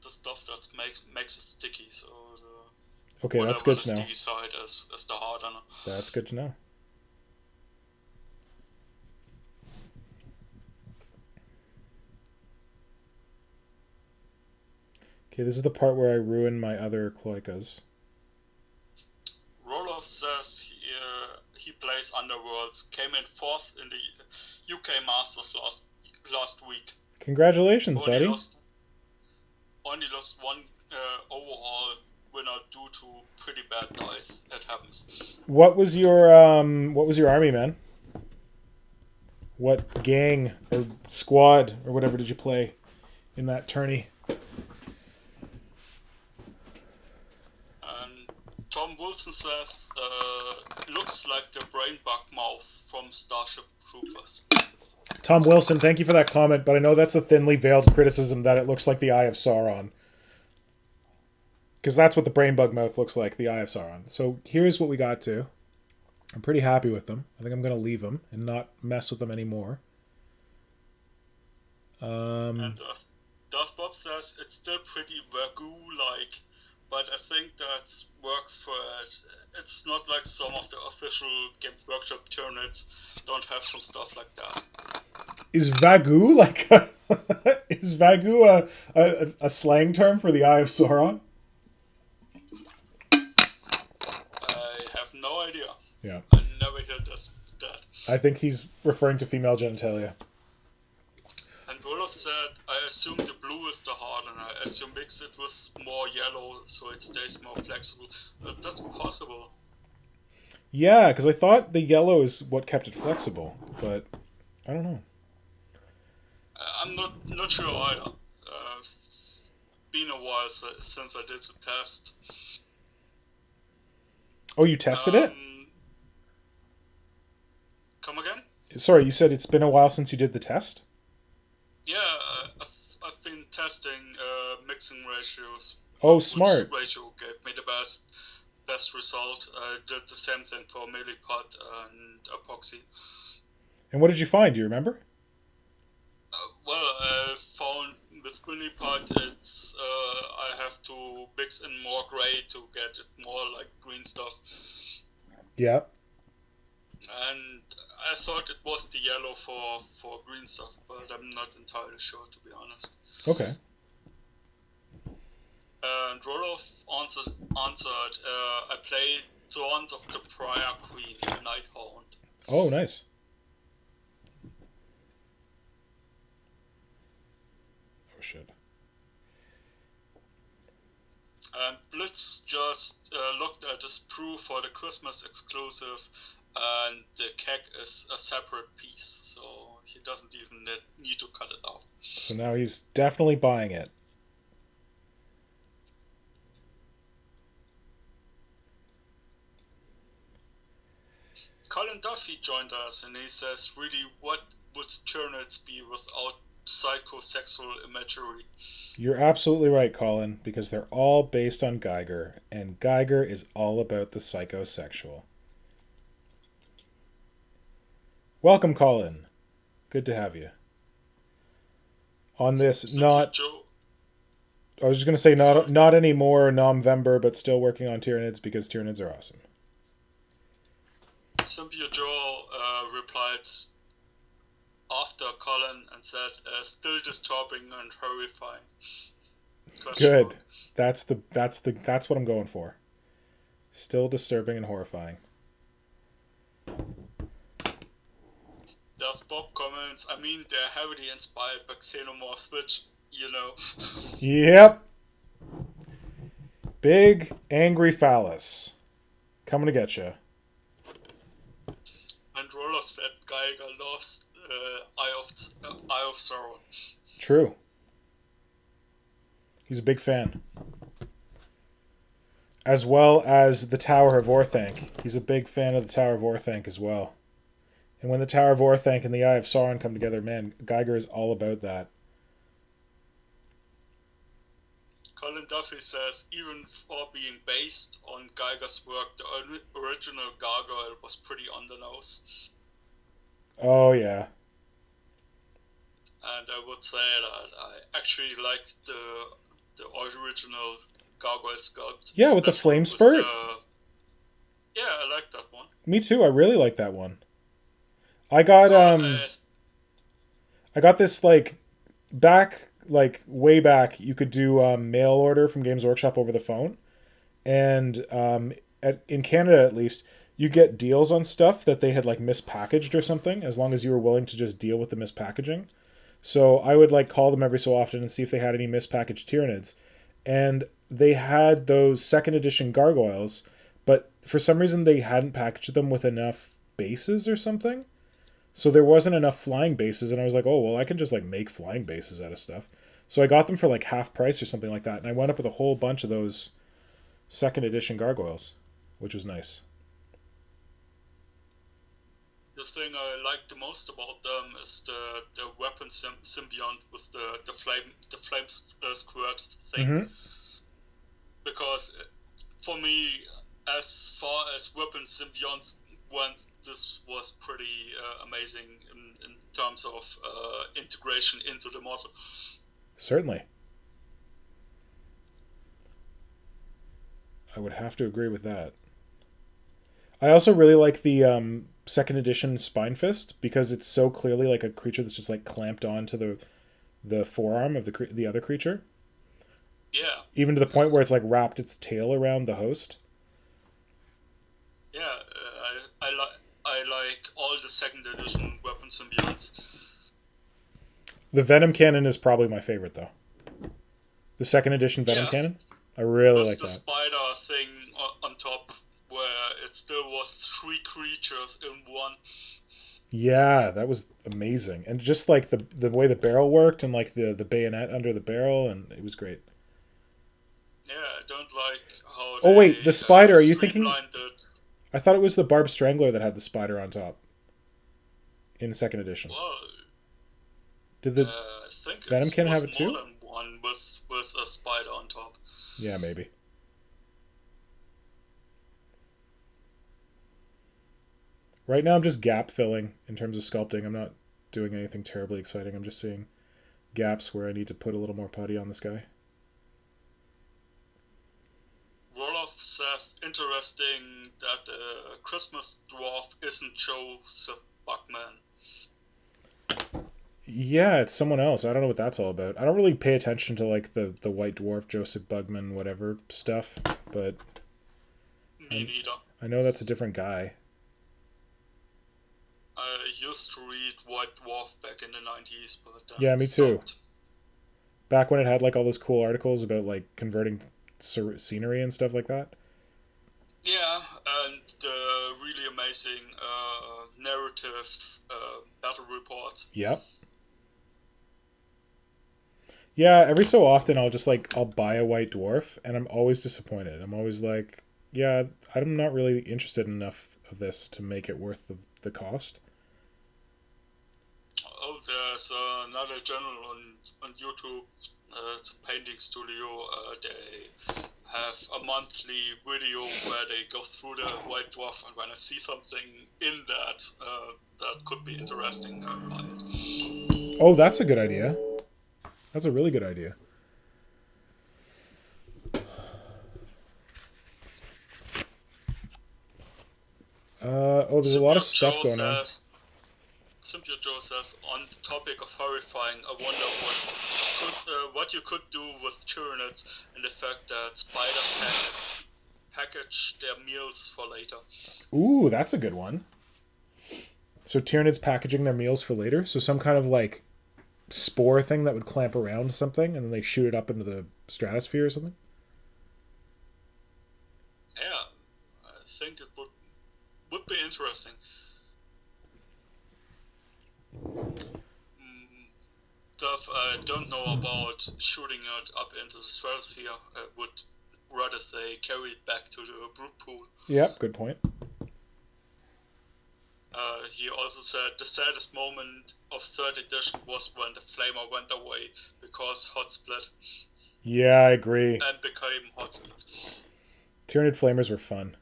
the stuff that makes it sticky. So okay, that's good to know. The sticky side is the hardener. That's good to know. Okay, this is the part where I ruin my other cloacas. Roloff says he plays Underworlds, came in 4th in the UK Masters last week. Congratulations, buddy. Only lost one overall winner due to pretty bad dice. It happens. What was your army, man? What gang or squad or whatever did you play in that tourney? Tom Wilson says, looks like the brain bug mouth from Starship Troopers. Tom Wilson, thank you for that comment, but I know that's a thinly veiled criticism that it looks like the Eye of Sauron. Because that's what the brain bug mouth looks like, the Eye of Sauron. So here's what we got to. I'm pretty happy with them. I think I'm going to leave them and not mess with them anymore. And Darth Bob says it's still pretty Wagyu-like, but I think that works for it. It's not like some of the official Games Workshop Tyranids don't have some stuff like that. Is Wagyu like is Wagyu a slang term for the Eye of Sauron? I have no idea. Yeah. I never heard that. I think he's referring to female genitalia. And Roloff said, I assume the blue is the hardener. As you mix it with more yellow, so it stays more flexible. That's possible. Yeah, because I thought the yellow is what kept it flexible, but I don't know. I'm not sure either. Been a while since I did the test. Oh, you tested it? Come again? Sorry, you said it's been a while since you did the test? Yeah, I've been testing mixing ratios. Oh, smart. Which ratio gave me the best result. I did the same thing for Milliput and epoxy. And what did you find? Do you remember? Well, I found with Milliput it's I have to mix in more gray to get it more like green stuff. Yeah. And I thought it was the yellow for green stuff, but I'm not entirely sure, to be honest. Okay. And Roloff answered I played Daunt of the Prior Queen, Nighthound. Oh, nice. Oh, shit. And Blitz just looked at his brew for the Christmas exclusive, and the keg is a separate piece, so he doesn't even need to cut it out. So now he's definitely buying it. Colin Duffy joined us, and he says, really, what would Tyranids be without psychosexual imagery? You're absolutely right, Colin, because they're all based on Geiger, and Geiger is all about the psychosexual. Welcome, Colin. Good to have you. On this, not... I was just going to say not anymore November, but still working on Tyranids because Tyranids are awesome. Symbio Joe replied after Colin and said, still disturbing and horrifying. Good. That's what I'm going for. Still disturbing and horrifying. Death Bob comments, I mean, they're heavily inspired by Xenomorphs, which, you know. Yep. Big, angry phallus. Coming to get you. And Roloff said Geiger lost Eye of Sauron. True. He's a big fan. As well as the Tower of Orthanc. He's a big fan of the Tower of Orthanc as well. And when the Tower of Orthanc and the Eye of Sauron come together, man, Geiger is all about that. Colin Duffy says, even for being based on Geiger's work, the original Gargoyle was pretty on the nose. Oh, yeah. And I would say that I actually liked the original Gargoyle sculpt. Yeah, with the flame spurt? Yeah, I like that one. Me too, I really like that one. I got this, way back, you could do mail order from Games Workshop over the phone. And in Canada, at least, you get deals on stuff that they had, mispackaged or something, as long as you were willing to just deal with the mispackaging. So I would, call them every so often and see if they had any mispackaged Tyranids. And they had those second edition gargoyles, but for some reason they hadn't packaged them with enough bases or something. So there wasn't enough flying bases, and I was like, oh, well, I can just, make flying bases out of stuff. So I got them for, half price or something like that, and I wound up with a whole bunch of those second edition gargoyles, which was nice. The thing I like the most about them is the weapon symbiont with the flame squirt thing. Mm-hmm. Because for me, as far as weapon symbionts went, this was pretty amazing in terms of integration into the model. Certainly. I would have to agree with that. I also really like the second edition Spine Fist because it's so clearly a creature that's just clamped onto the forearm of the other creature. Yeah. Even to the point where it's wrapped its tail around the host. Yeah, I like all the second edition weapon symbionts. The Venom Cannon is probably my favorite, though. The second edition Venom Cannon? I really like that. The spider thing on top, where it still was 3 creatures in one. Yeah, that was amazing. And just the way the barrel worked and the bayonet under the barrel, and it was great. Yeah, I don't like how Oh, wait, the spider, are you thinking... it. I thought it was the Barb Strangler that had the spider on top. In the second edition. Well, did the I think Venom Cannon have it too? More than one with a spider on top. Yeah, maybe. Right now I'm just gap filling in terms of sculpting. I'm not doing anything terribly exciting. I'm just seeing gaps where I need to put a little more putty on this guy. Roloff said, interesting that Christmas Dwarf isn't Joseph Buckman. Yeah, it's someone else. I don't know what that's all about. I don't really pay attention to the White Dwarf, Joseph Bugman, whatever stuff, but Me neither. I know that's a different guy. I used to read White Dwarf back in the 90s, but yeah, me too. Back when it had all those cool articles about converting scenery and stuff like that. Yeah, and the really amazing narrative battle reports. Yep. Yeah, every so often I'll buy a white dwarf and I'm always disappointed. I'm always like, yeah, I'm not really interested enough of this to make it worth the cost. Oh, there's another channel on YouTube. It's a painting studio. They have a monthly video where they go through the white dwarf, and when I see something in that that could be interesting, I buy it. Oh, that's a good idea. That's a really good idea. There's a lot of stuff going on. Simply Joe says, on the topic of horrifying, I wonder what you could do with Tyranids and the fact that spiders package their meals for later. Ooh, that's a good one. So Tyranids packaging their meals for later? So some kind of like spore thing that would clamp around something and then they shoot it up into the stratosphere or something? Yeah, I think it would be interesting. Stuff I don't know about shooting it up into the stratosphere. I would rather say carry it back to the brood pool. Yep, good point. He also said the saddest moment of 3rd edition was when the flamer went away because hot split. Yeah, I agree. And became hot split. Tyranid flamers were fun.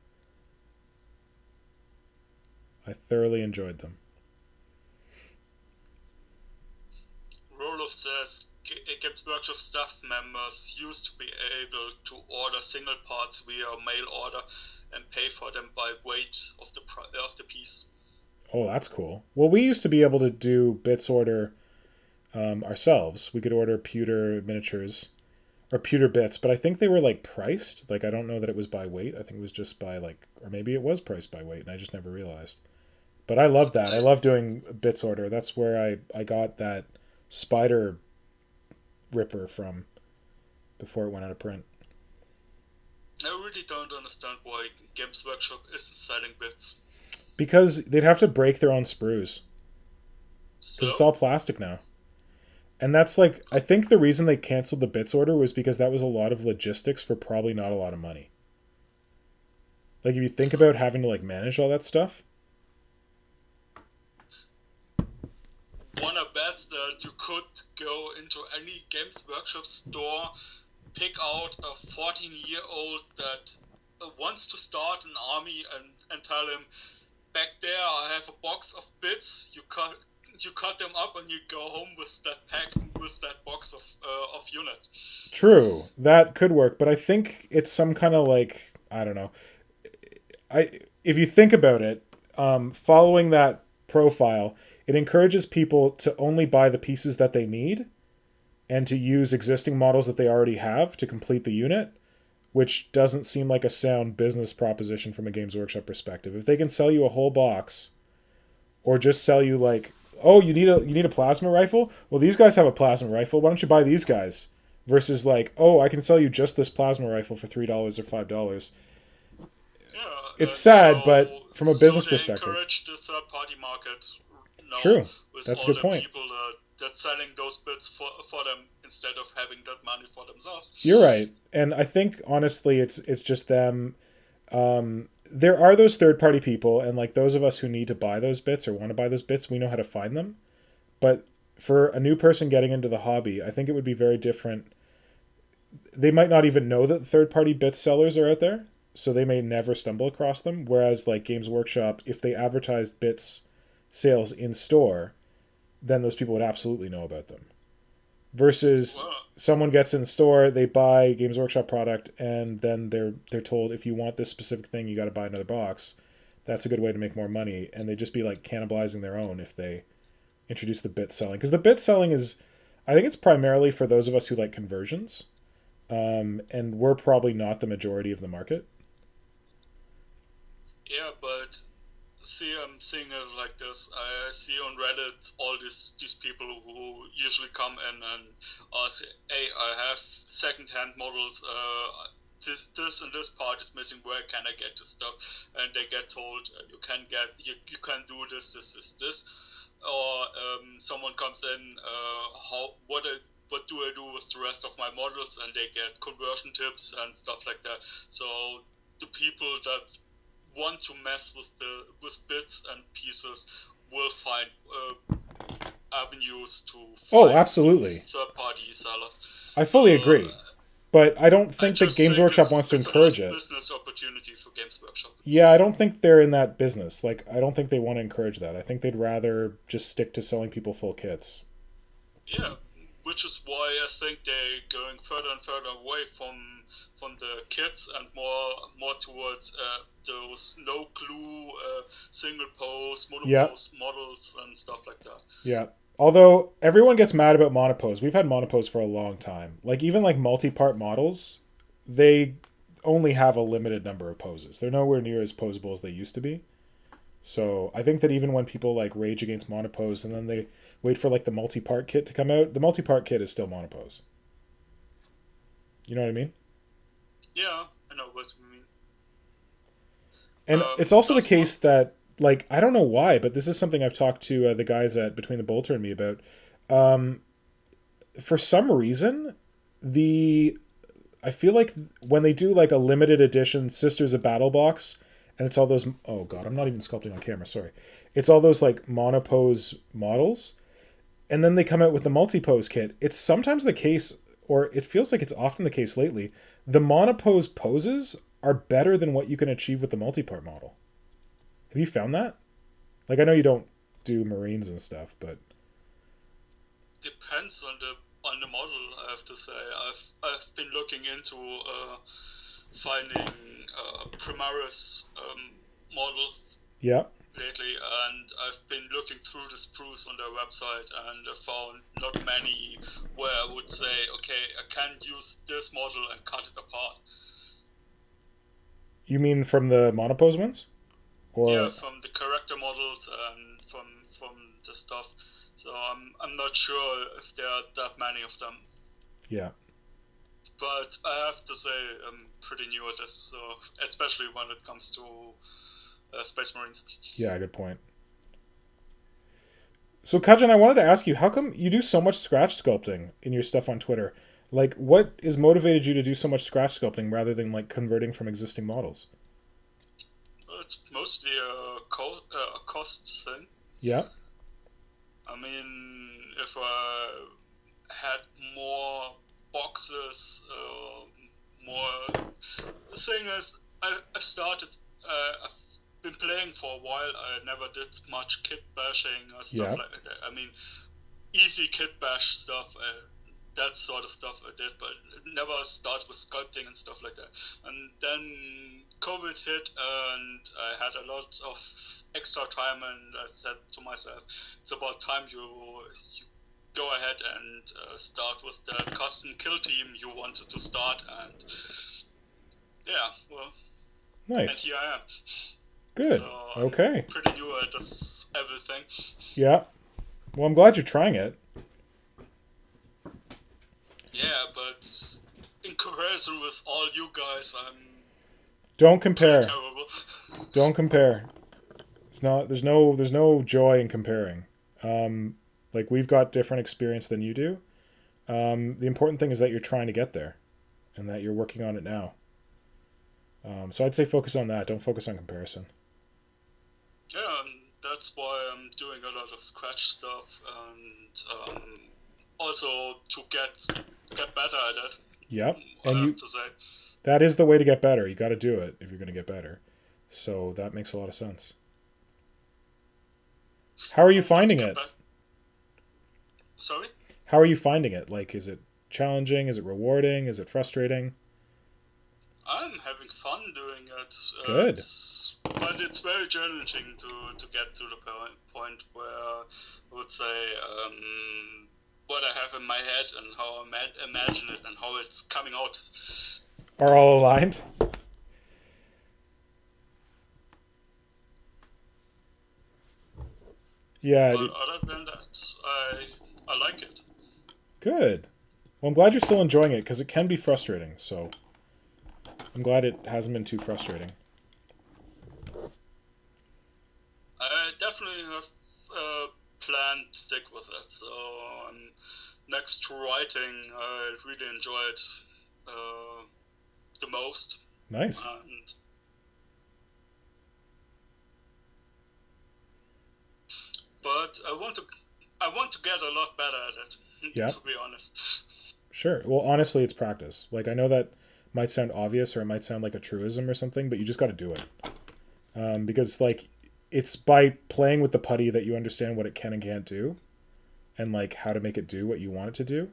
I thoroughly enjoyed them. Roloff says Games Workshop staff members used to be able to order single parts via mail order and pay for them by weight of the piece. Oh, that's cool. Well, we used to be able to do bits order ourselves. We could order pewter miniatures or pewter bits, but I think they were like priced. Like, I don't know that it was by weight. I think it was just by like, or maybe it was priced by weight and I just never realized. But I love that. I love doing bits order. That's where I got that spider ripper from before it went out of print. I really don't understand why Games Workshop isn't selling bits. Because they'd have to break their own sprues. Because it's all plastic now. And that's like, I think the reason they canceled the bits order was because that was a lot of logistics for probably not a lot of money. Like, if you think about having to like manage all that stuff. Wanna bet that you could go into any Games Workshop store, pick out a 14-year-old that wants to start an army and tell him, back there I have a box of bits, you cut them up and you go home with that pack, with that box of units. True, that could work, but I think it's some kind of like, I don't know. If you think about it, following that profile, it encourages people to only buy the pieces that they need and to use existing models that they already have to complete the unit, which doesn't seem like a sound business proposition from a Games Workshop perspective. If they can sell you a whole box or just sell you like, oh, you need a plasma rifle? Well, these guys have a plasma rifle. Why don't you buy these guys? Versus like, oh, I can sell you just this plasma rifle for $3 or $5. Yeah, it's sad, so, but from a business they perspective. Encourage the third-party market. True. That's a good point. People that's selling those bits for them instead of having that money for themselves. You're right. And I think, honestly, it's just them. There are those third-party people, and like those of us who need to buy those bits or want to buy those bits, we know how to find them. But for a new person getting into the hobby, I think it would be very different. They might not even know that third-party bit sellers are out there, so they may never stumble across them. Whereas like Games Workshop, if they advertised bits sales in store, then those people would absolutely know about them. Versus someone gets in store, they buy Games Workshop product, and then they're told, if you want this specific thing, you got to buy another box. That's a good way to make more money, and they'd just be like cannibalizing their own if they introduce the bit selling. Because the bit selling is, I think it's primarily for those of us who like conversions, and we're probably not the majority of the market. Yeah, but see, I'm seeing it like this. I see on Reddit all these people who usually come in and say, hey, I have second-hand models. this and this part is missing. Where can I get this stuff? And they get told you can do this, or someone comes in, what do I do with the rest of my models, and they get conversion tips and stuff like that. So the people that want to mess with bits and pieces will find avenues to find absolutely, third-party sellers. I fully agree. But I don't think that Games Workshop wants to encourage it. It's a business opportunity for Games Workshop. Yeah, I don't think they're in that business. Like, I don't think they want to encourage that. I think they'd rather just stick to selling people full kits. Yeah, which is why I think they're going further and further away from the kits and more towards those no glue, single pose, monopose models and stuff like that. Yeah. Although everyone gets mad about monopose. We've had monopose for a long time. Like, even like multi-part models, they only have a limited number of poses. They're nowhere near as posable as they used to be. So I think that even when people like rage against monopose and then they wait for like the multi-part kit to come out, the multi-part kit is still monopose. You know what I mean? Yeah, I know what you mean. And it's also the case that, like, I don't know why, but this is something I've talked to the guys at Between the Bolter and me about. For some reason, I feel like when they do like a limited edition Sisters of Battle box, and it's all those, oh god, I'm not even sculpting on camera, sorry. It's all those like monopose models, and then they come out with the multi-pose kit. It's sometimes the case, or it feels like it's often the case lately, the monopose poses are better than what you can achieve with the multi-part model. Have you found that? Like, I know you don't do Marines and stuff, but depends on the model. I have to say, I've been looking into finding Primaris model. Yeah. Lately, and I've been looking through the sprues on their website, and I found not many where I would say, okay, I can use this model and cut it apart. You mean from the monopose ones? Or... Yeah, from the character models and from the stuff. So I'm not sure if there are that many of them. Yeah. But I have to say I'm pretty new at this, so especially when it comes to Space Marines. Yeah, good point. So Kajan, I wanted to ask you, how come you do so much scratch sculpting in your stuff on Twitter? Like, what has motivated you to do so much scratch sculpting rather than like converting from existing models? It's mostly a cost thing. Yeah. I mean, if I had more boxes, the thing is, I've started. I've been playing for a while. I never did much kit bashing or stuff like that. I mean, easy kit bash stuff. That sort of stuff I did, but never started with sculpting and stuff like that. And then COVID hit, and I had a lot of extra time, and I said to myself, it's about time you go ahead and start with the custom kill team you wanted to start, and yeah, well, nice. And here I am. Good. So okay. I'm pretty new at this everything. Yeah. Well, I'm glad you're trying it. Yeah, but in comparison with all you guys, I'm... Don't compare. Terrible. Don't compare. It's not. There's no joy in comparing. Like, we've got different experience than you do. The important thing is that you're trying to get there, and that you're working on it now. So I'd say focus on that. Don't focus on comparison. Yeah, and that's why I'm doing a lot of scratch stuff, and also to get better at it. Yep. And I have to say. That is the way to get better. You got to do it if you're going to get better. So that makes a lot of sense. How are you finding it? Sorry? How are you finding it? Like, is it challenging? Is it rewarding? Is it frustrating? I'm having fun doing it. Good. But it's very challenging to get to the point where I would say what I have in my head and how I imagine it and how it's coming out. Are all aligned? Yeah. But other than that, I like it. Good. Well, I'm glad you're still enjoying it, because it can be frustrating, so... I'm glad it hasn't been too frustrating. I definitely have planned to stick with it. So next to writing, I really enjoyed the most. Nice. But I want to get a lot better at it. Yeah. To be honest. Sure. Well, honestly, it's practice. Like, I know that might sound obvious or it might sound like a truism or something, but you just got to do it. Because, like, it's by playing with the putty that you understand what it can and can't do and, like, how to make it do what you want it to do.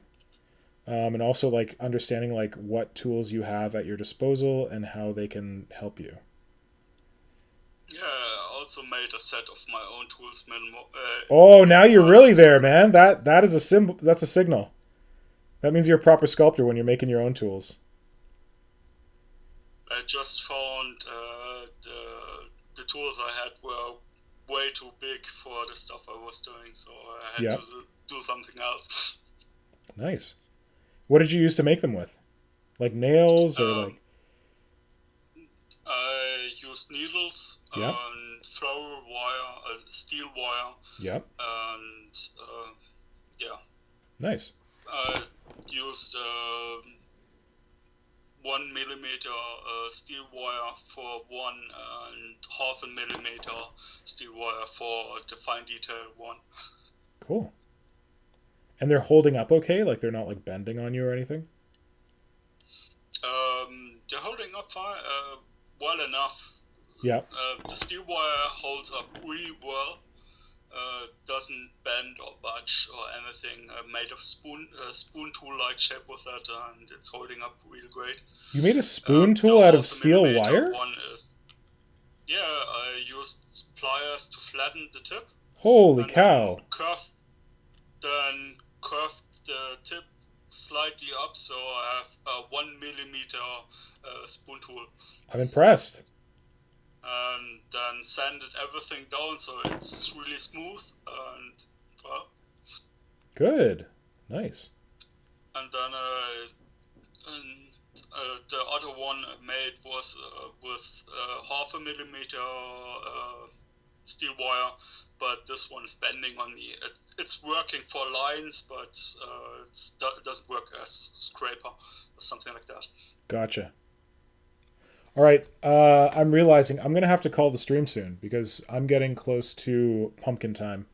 And also, like, understanding, like, what tools you have at your disposal and how they can help you. Yeah, I also made a set of my own tools. Oh, now you're really there, man. That is a symbol. That's a signal. That means you're a proper sculptor when you're making your own tools. I just found the tools I had were way too big for the stuff I was doing, so I had to do something else. Nice. What did you use to make them with? Like nails or like? I used needles and flower wire, steel wire. Yep. And yeah. Nice. I used 1 millimeter steel wire for one and 0.5 millimeter steel wire for the fine detail one. Cool. And they're holding up okay? Like they're not like bending on you or anything? They're holding up fine, well enough. Yeah. The steel wire holds up really well. Doesn't bend or budge or anything. Made of spoon tool like shape with that, and it's holding up really great. You made a spoon tool out of steel wire? I used pliers to flatten the tip. Holy cow! Then curved the tip slightly up, so I have a 1 millimeter spoon tool. I'm impressed. And then sanded everything down so it's really smooth and well. Good. Nice. And then the other one I made was with 0.5 millimeter steel wire, but this one is bending on me. It's working for lines, but it doesn't work as scraper or something like that. Gotcha. All right, I'm realizing I'm going to have to call the stream soon because I'm getting close to pumpkin time.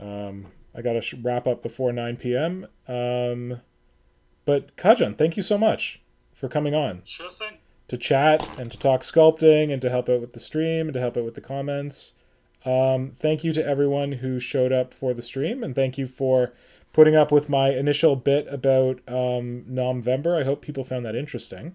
I got to wrap up before 9 p.m. But Kajan, thank you so much for coming on. Sure thing. To chat and to talk sculpting and to help out with the stream and to help out with the comments. Thank you to everyone who showed up for the stream, and thank you for putting up with my initial bit about November. I hope people found that interesting.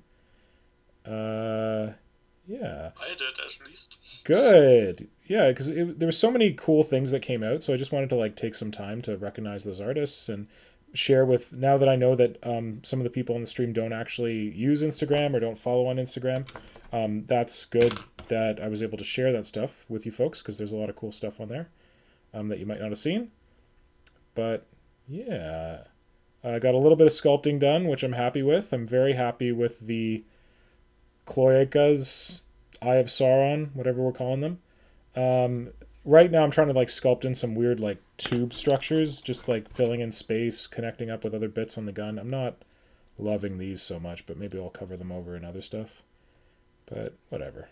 Yeah. I did, at least. Good. Yeah, because there were so many cool things that came out, so I just wanted to like take some time to recognize those artists and share with, now that I know that some of the people on the stream don't actually use Instagram or don't follow on Instagram. That's good that I was able to share that stuff with you folks, because there's a lot of cool stuff on there that you might not have seen. But yeah, I got a little bit of sculpting done, which I'm happy with. I'm very happy with the cloacas, Eye of Sauron, whatever we're calling them. Right now I'm trying to like sculpt in some weird like tube structures, just like filling in space, connecting up with other bits on the gun. I'm not loving these so much, but maybe I'll cover them over in other stuff. But whatever.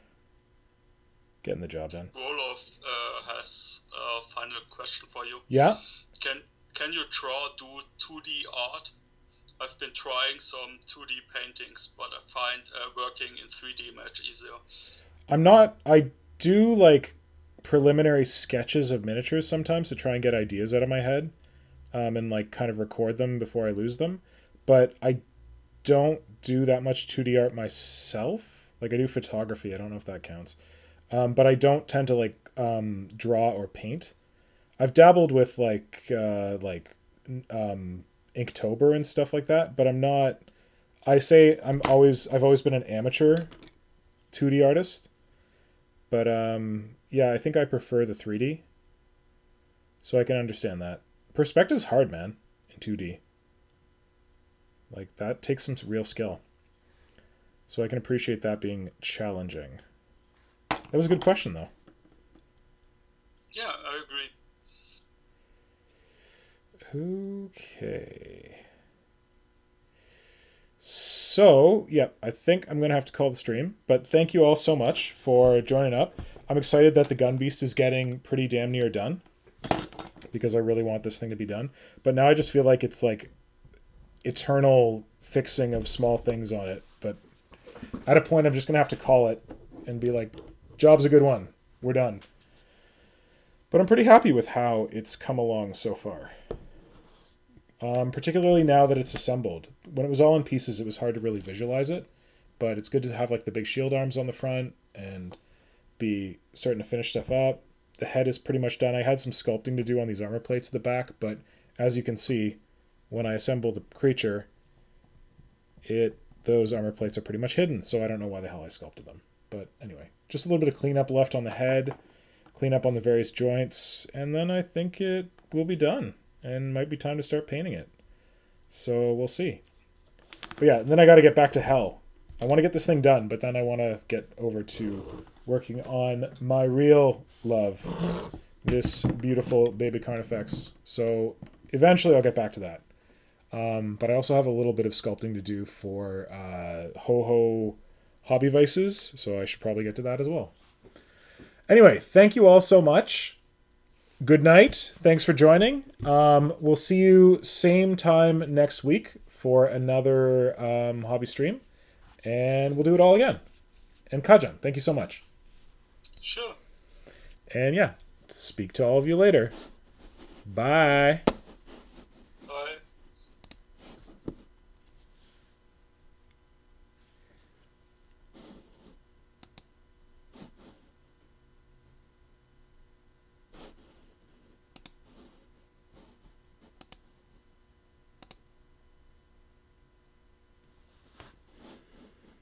Getting the job done. Roloff has a final question for you. Yeah? Can you do 2D art? I've been trying some 2D paintings, but I find working in 3D much easier. I do like preliminary sketches of miniatures sometimes to try and get ideas out of my head and like kind of record them before I lose them. But I don't do that much 2D art myself. Like I do photography. I don't know if that counts. But I don't tend to like draw or paint. I've dabbled with like Inktober and stuff like that, but I'm not. I've always been an amateur 2D artist, but yeah, I think I prefer the 3D. So I can understand that. Perspective's hard, man, in 2D. Like that takes some real skill. So I can appreciate that being challenging. That was a good question, though. Yeah, I agree. Okay. So, yeah, I think I'm going to have to call the stream. But thank you all so much for joining up. I'm excited that the Gunbeast is getting pretty damn near done, because I really want this thing to be done. But now I just feel like it's like eternal fixing of small things on it. But at a point, I'm just going to have to call it and be like, job's a good one. We're done. But I'm pretty happy with how it's come along so far. Particularly now that it's assembled. When it was all in pieces, it was hard to really visualize it. But it's good to have like the big shield arms on the front and be starting to finish stuff up. The head is pretty much done. I had some sculpting to do on these armor plates at the back, but as you can see, when I assemble the creature, those armor plates are pretty much hidden, so I don't know why the hell I sculpted them. But anyway, just a little bit of cleanup left on the head, clean up on the various joints, and then I think it will be done, and might be time to start painting it. So we'll see. But yeah, then I got to get back to hell. I want to get this thing done, but then I want to get over to working on my real love, this beautiful baby Carnifex. So eventually I'll get back to that. But I also have a little bit of sculpting to do for Ho-Ho Hobby Vices, so I should probably get to that as well. Anyway, thank you all so much. Good night. Thanks for joining. We'll see you same time next week for another hobby stream, and we'll do it all again. And Kajan, thank you so much. Sure. And yeah, speak to all of you later. Bye.